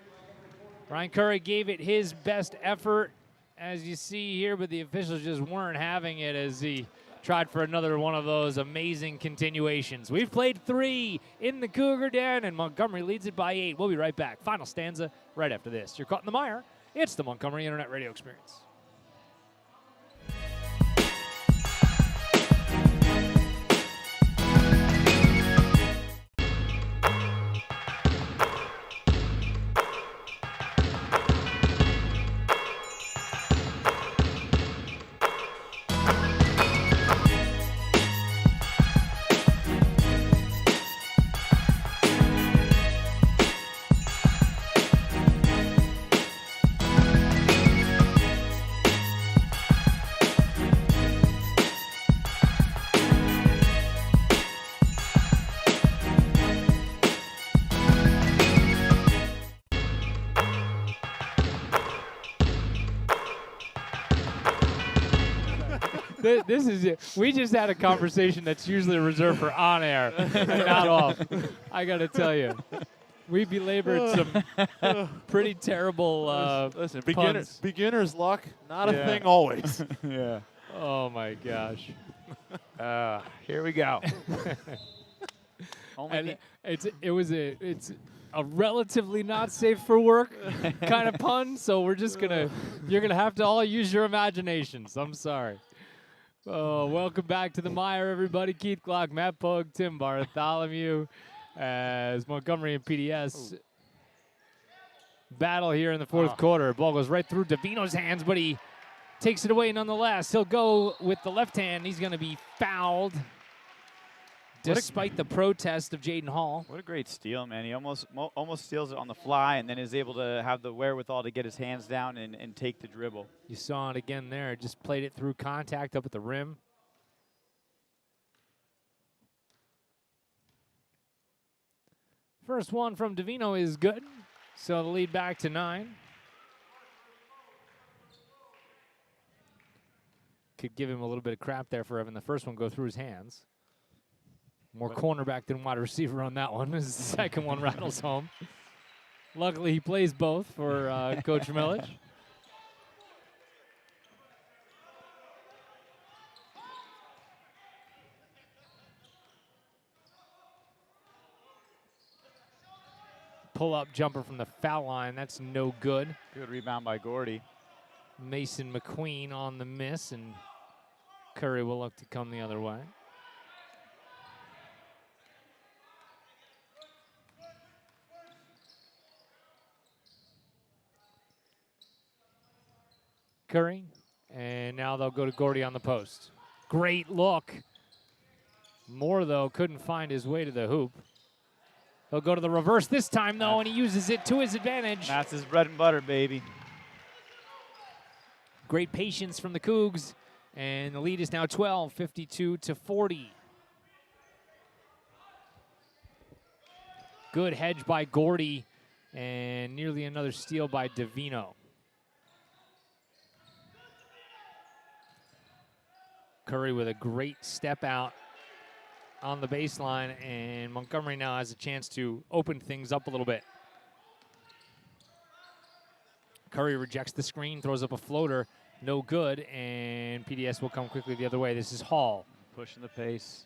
Ryan Curry gave it his best effort, as you see here, but the officials just weren't having it as he tried for another one of those amazing continuations. We've played 3 in the Cougar Den, and Montgomery leads it by 8. We'll be right back. Final stanza right after this. You're caught in the mire. It's the Montgomery Internet Radio Experience. This is it. We just had a conversation that's usually reserved for on air and not off. I got to tell you, we belabored some pretty terrible Listen, puns. beginner's luck, not a thing always. Yeah. Oh my gosh. Here we go. And it's a relatively not safe for work kind of pun, so we're just you're gonna have to all use your imaginations. I'm sorry. Oh, welcome back to the Mire, everybody. Keith Glock, Matt Pogue, Tim Bartholomew, as Montgomery and PDS battle here in the fourth quarter. Ball goes right through Davino's hands, but he takes it away nonetheless. He'll go with the left hand. He's going to be fouled, despite the protest of Jaden Hall. What a great steal, man. He almost steals it on the fly and then is able to have the wherewithal to get his hands down and take the dribble. You saw it again there. Just played it through contact up at the rim. First one from Davino is good. So the lead back to 9. Could give him a little bit of crap there for having the first one go through his hands. More cornerback than wide receiver on that one as the second one rattles home. Luckily, he plays both for Coach Millich. Pull-up jumper from the foul line. That's no good. Good rebound by Gordy. Mason McQueen on the miss, and Curry will look to come the other way. Curry, and now they'll go to Gordy on the post. Great look. Moore, though, couldn't find his way to the hoop. He'll go to the reverse this time, though, and he uses it to his advantage. That's his bread and butter, baby. Great patience from the Cougs, and the lead is now 12, 52-40. Good hedge by Gordy, and nearly another steal by Davino. Curry with a great step out on the baseline, and Montgomery now has a chance to open things up a little bit. Curry rejects the screen, throws up a floater, no good, and PDS will come quickly the other way. This is Hall. Pushing the pace.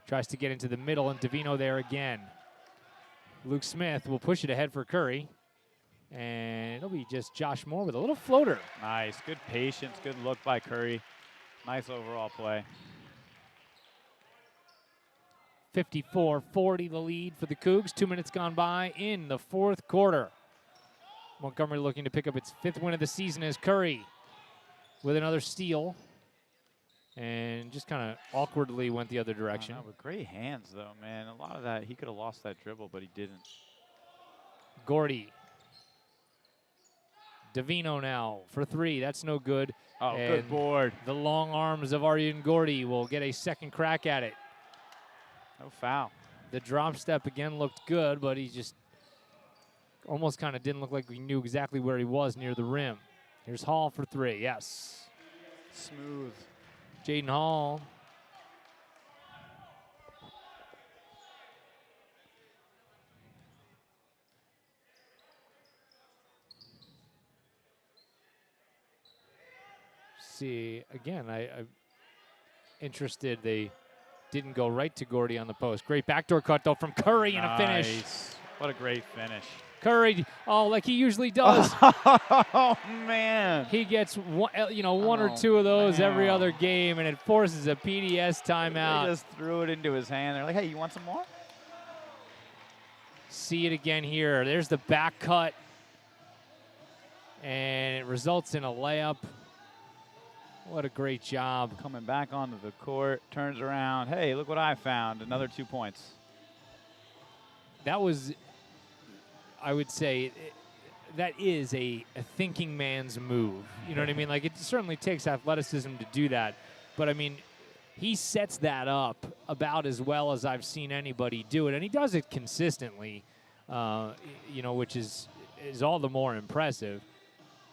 Tries to get into the middle, and Davino there again. Luke Smith will push it ahead for Curry, and it'll be just Josh Moore with a little floater. Nice, good patience, good look by Curry. Nice overall play. 54-40 the lead for the Cougs. 2 minutes gone by in the fourth quarter. Montgomery looking to pick up its 5th win of the season as Curry with another steal. And just kind of awkwardly went the other direction. Oh, no, but great hands, though, man. A lot of that, he could have lost that dribble, but he didn't. Gordy. Davino now for 3. That's no good. Oh, and good board. The long arms of Aryan Gordy will get a second crack at it. No foul. The drop step again looked good, but he just almost kind of didn't look like we knew exactly where he was near the rim. Here's Hall for 3. Yes. Smooth. Jaden Hall. see, again, I'm interested. They didn't go right to Gordy on the post. Great backdoor cut, though, from Curry and a finish. What a great finish. Curry, like he usually does. Oh, man. He gets one or two of those every other game, and it forces a PDS timeout. They just threw it into his hand. They're like, hey, you want some more? See it again here. There's the back cut, and it results in a layup. What a great job. Coming back onto the court, turns around. Hey, look what I found. Another 2 points. That was, I would say, that is a thinking man's move. You know what I mean? Like, it certainly takes athleticism to do that. But, I mean, he sets that up about as well as I've seen anybody do it. And he does it consistently, which is all the more impressive.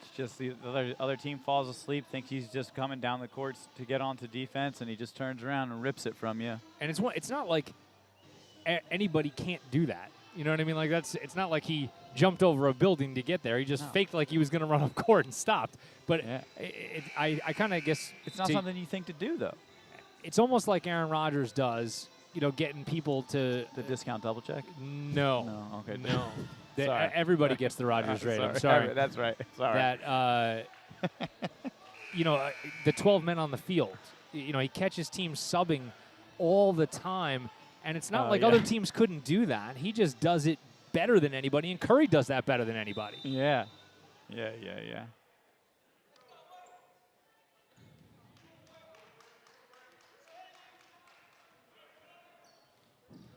It's just the other team falls asleep, thinks he's just coming down the courts to get onto defense, and he just turns around and rips it from you. And it's not like anybody can't do that. You know what I mean? Like, it's not like he jumped over a building to get there. He just faked like he was going to run up court and stopped. But I kind of guess it's not something you think to do, though. It's almost like Aaron Rodgers does, getting people to the discount double check. No. No. Okay. No. Sorry. Everybody gets the Rodgers rate. I'm sorry. That's right. Sorry. That the 12 men on the field. He catches teams subbing all the time. And it's not like other teams couldn't do that. He just does it better than anybody, and Curry does that better than anybody. Yeah.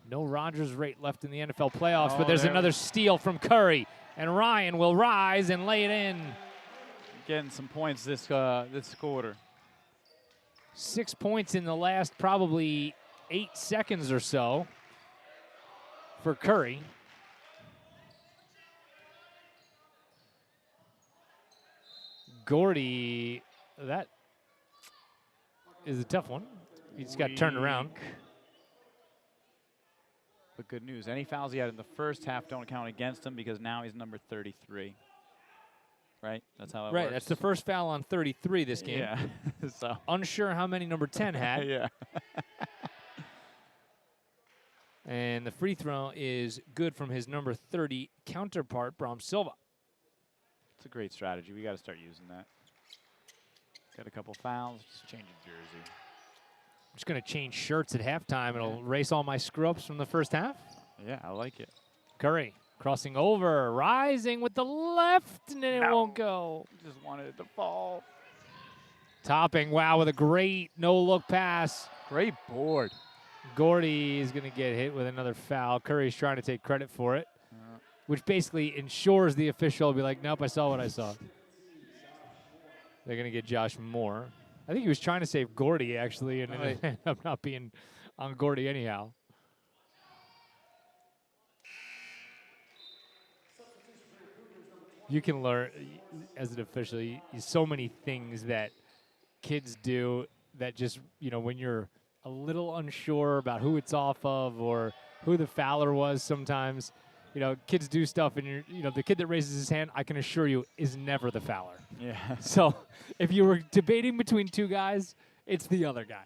No Rodgers rate left in the NFL playoffs, but there's another steal from Curry, and Ryan will rise and lay it in. Getting some points this quarter. 6 points in the last probably 8 seconds or so for Curry. Gordy, that is a tough one. He just got turned around. But good news, any fouls he had in the first half don't count against him because now he's number 33. Right? That's how it works. Right, that's the first foul on 33 this game. Yeah. So unsure how many number 10 had. Yeah. And the free throw is good from his number 30 counterpart, Bram Silva. It's a great strategy. We got to start using that. Got a couple fouls, just changing jersey. I'm just going to change shirts at halftime. It'll erase all my screw-ups from the first half. Yeah, I like it. Curry crossing over, rising with the left, and it won't go. Just wanted it to fall. Topping, wow, with a great no-look pass. Great board. Gordy is going to get hit with another foul. Curry's trying to take credit for it, which basically ensures the official will be like, nope, I saw what I saw. They're going to get Josh Moore. I think he was trying to save Gordy, actually, and it ended up not being on Gordy anyhow. You can learn, as an official, so many things that kids do that just, when you're a little unsure about who it's off of or who the fouler was sometimes, kids do stuff, and the kid that raises his hand, I can assure you, is never the fouler. Yeah. So if you were debating between two guys, it's the other guy.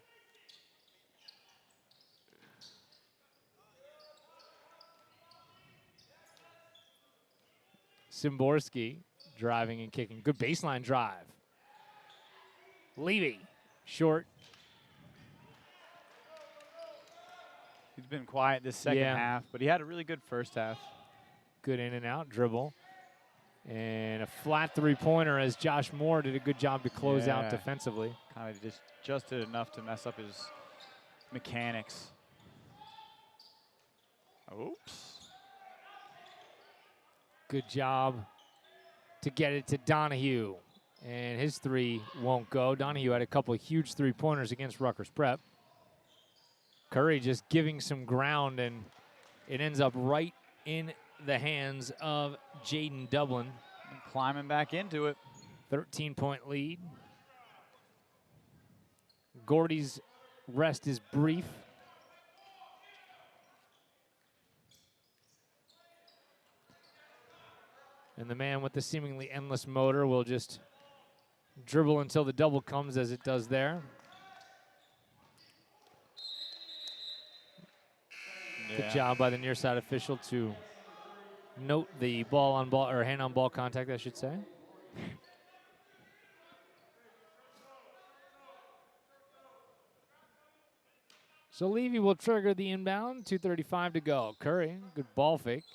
Szymborski driving and kicking. Good baseline drive. Levy, short. He's been quiet this second half, but he had a really good first half. Good in and out dribble. And a flat three-pointer as Josh Moore did a good job to close out defensively. Kind of just did enough to mess up his mechanics. Oops. Good job to get it to Donahue. And his three won't go. Donahue had a couple of huge three-pointers against Rutgers Prep. Curry just giving some ground, and it ends up right in the hands of Jaden Dublin. And climbing back into it. 13-point lead. Gordy's rest is brief. And the man with the seemingly endless motor will just dribble until the double comes, as it does there. Good job by the near side official to note the ball on ball, or hand on ball contact, I should say. So Levy will trigger the inbound, 2:35 to go. Curry, good ball fake.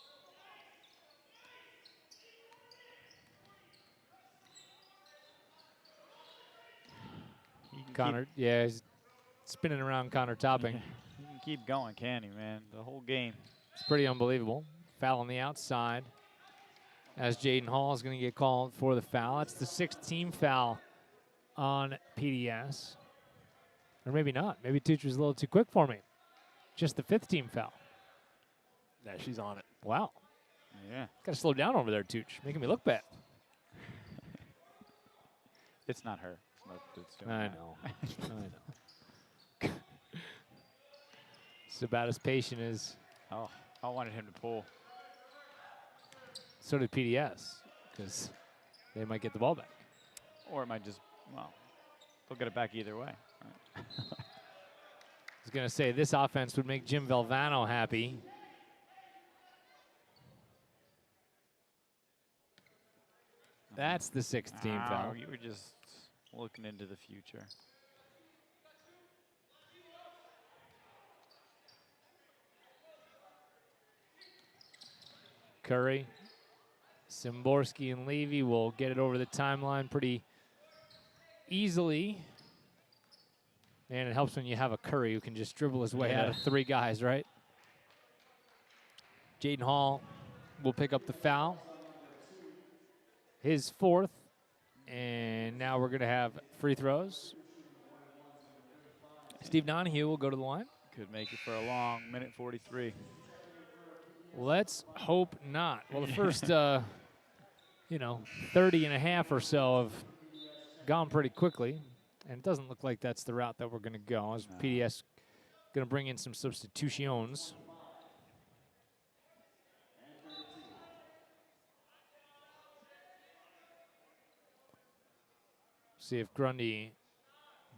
Connor, yeah, he's spinning around Connor Topping. He can keep going, can he, man? The whole game. It's pretty unbelievable. Foul on the outside, as Jaden Hall is going to get called for the foul. That's the 6th team foul on PDS. Or maybe not. Maybe Tucci's a little too quick for me. Just the 5th team foul. Yeah, she's on it. Wow. Yeah. Got to slow down over there, Tucci. Making me look bad. It's not her. It's doing I that. know. I know. It's about as patient as. Oh, I wanted him to pull. So did PDS, because they might get the ball back. Or it might just, well, they'll get it back either way. Right. I was going to say, this offense would make Jim Valvano happy. That's the 6th team foul. You were just looking into the future. Curry, Szymborski, and Levy will get it over the timeline pretty easily. And it helps when you have a Curry who can just dribble his way out of 3 guys, right? Jaden Hall will pick up the foul. His 4th. And now we're going to have free throws. Steve Donahue will go to the line. Could make it for a long minute 43. Let's hope not. Well, the first, 30 and a half or so have gone pretty quickly. And it doesn't look like that's the route that we're going to go, as PDS going to bring in some substitutions. See if Grundy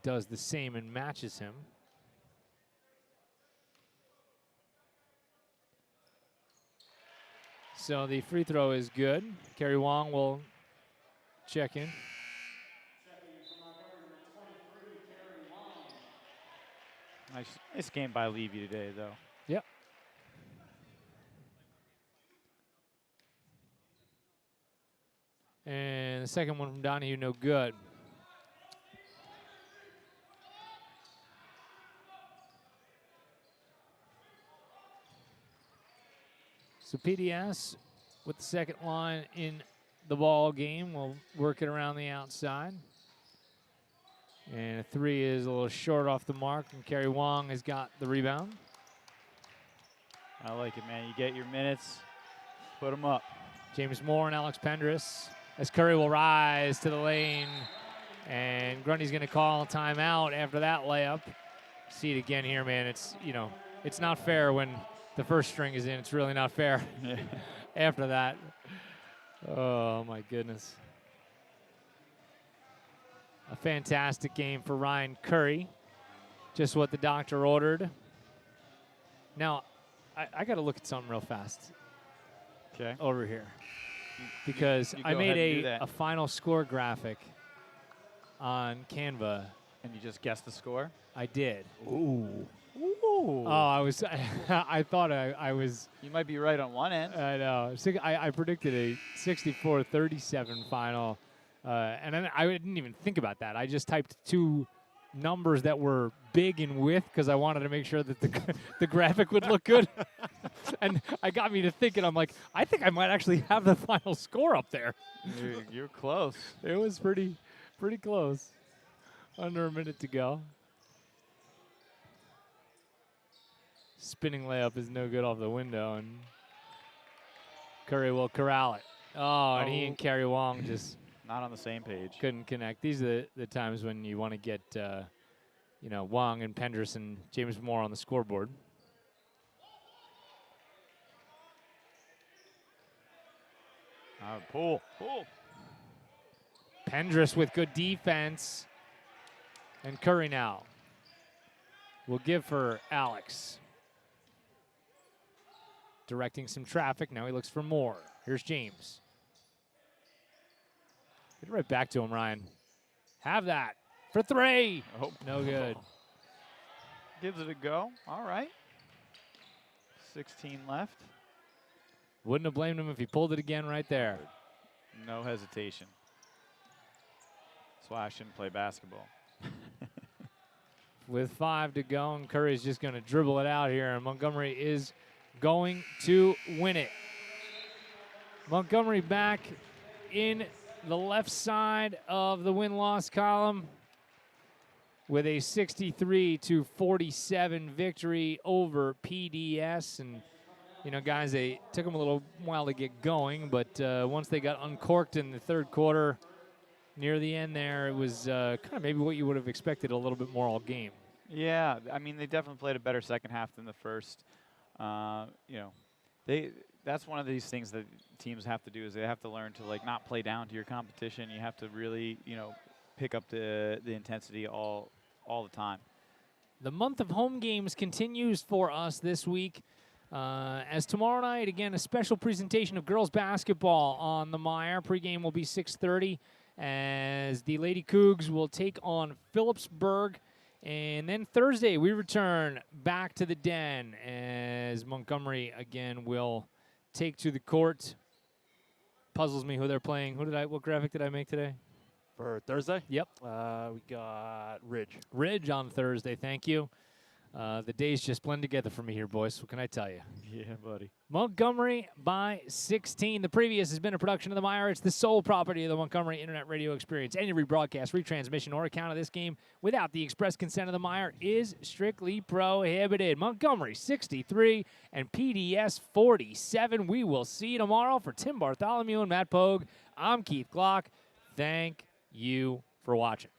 does the same and matches him. So the free throw is good. Kerry Wong will check in. Nice game by Levy today, though. Yep. And the second one from Donahue, no good. So PDS with the second line in the ball game will work it around the outside. And a 3 is a little short off the mark, and Kerry Wong has got the rebound. I like it, man. You get your minutes, put them up. James Moore and Alex Pendris, as Curry will rise to the lane. And Grundy's going to call a timeout after that layup. See it again here, man. It's, it's not fair when the first string is in. It's really not fair after that. Oh, my goodness. A fantastic game for Ryan Curry. Just what the doctor ordered. Now, I got to look at something real fast. Okay. Over here. Because you I go ahead and made do that. a final score graphic on Canva. And you just guessed the score? I did. Ooh. Oh, I thought I was. You might be right on one end. I know. I predicted a 64-37 final. And then I didn't even think about that. I just typed 2 numbers that were big in width because I wanted to make sure that the graphic would look good. And I got me to thinking, I'm like, I think I might actually have the final score up there. You're close. It was pretty close. Under a minute to go. Spinning layup is no good off the window, and Curry will corral it. Oh, and he and Kerry Wong just not on the same page. Couldn't connect. These are the times when you want to get, Wong and Pendris and James Moore on the scoreboard. Pull. Pendress with good defense. And Curry now will give for Alex. Directing some traffic. Now he looks for more. Here's James. Get right back to him, Ryan. Have that for 3. Oh, no good. Gives it a go. All right. 16 left. Wouldn't have blamed him if he pulled it again right there. No hesitation. That's why I shouldn't play basketball. With 5 to go, and Curry's just going to dribble it out here, and Montgomery is going to win it. Montgomery back in the left side of the win-loss column with a 63-47 victory over PDS. And, you know, guys, it took them a little while to get going, but once they got uncorked in the third quarter, near the end there, it was kind of maybe what you would have expected a little bit more all game. Yeah, I mean, they definitely played a better second half than the first. You know, that's one of these things that teams have to do is they have to learn to, like, not play down to your competition. You have to really, you know, pick up the intensity all the time. The month of home games continues for us this week. As tomorrow night, again, a special presentation of girls basketball on the MIRE. Pregame will be 6:30 as the Lady Cougs will take on Phillipsburg. And then Thursday, we return back to the Den as Montgomery, again, will take to the court. Puzzles me who they're playing. What graphic did I make today? For Thursday? Yep. We got Ridge. Ridge on Thursday, thank you. The days just blend together for me here, boys. What can I tell you? Yeah, buddy. Montgomery by 16. The previous has been a production of the MIRE. It's the sole property of the Montgomery Internet Radio Experience. Any rebroadcast, retransmission, or account of this game without the express consent of the MIRE is strictly prohibited. Montgomery 63 and PDS 47. We will see you tomorrow. For Tim Bartholomew and Matt Pogue, I'm Keith Glock. Thank you for watching.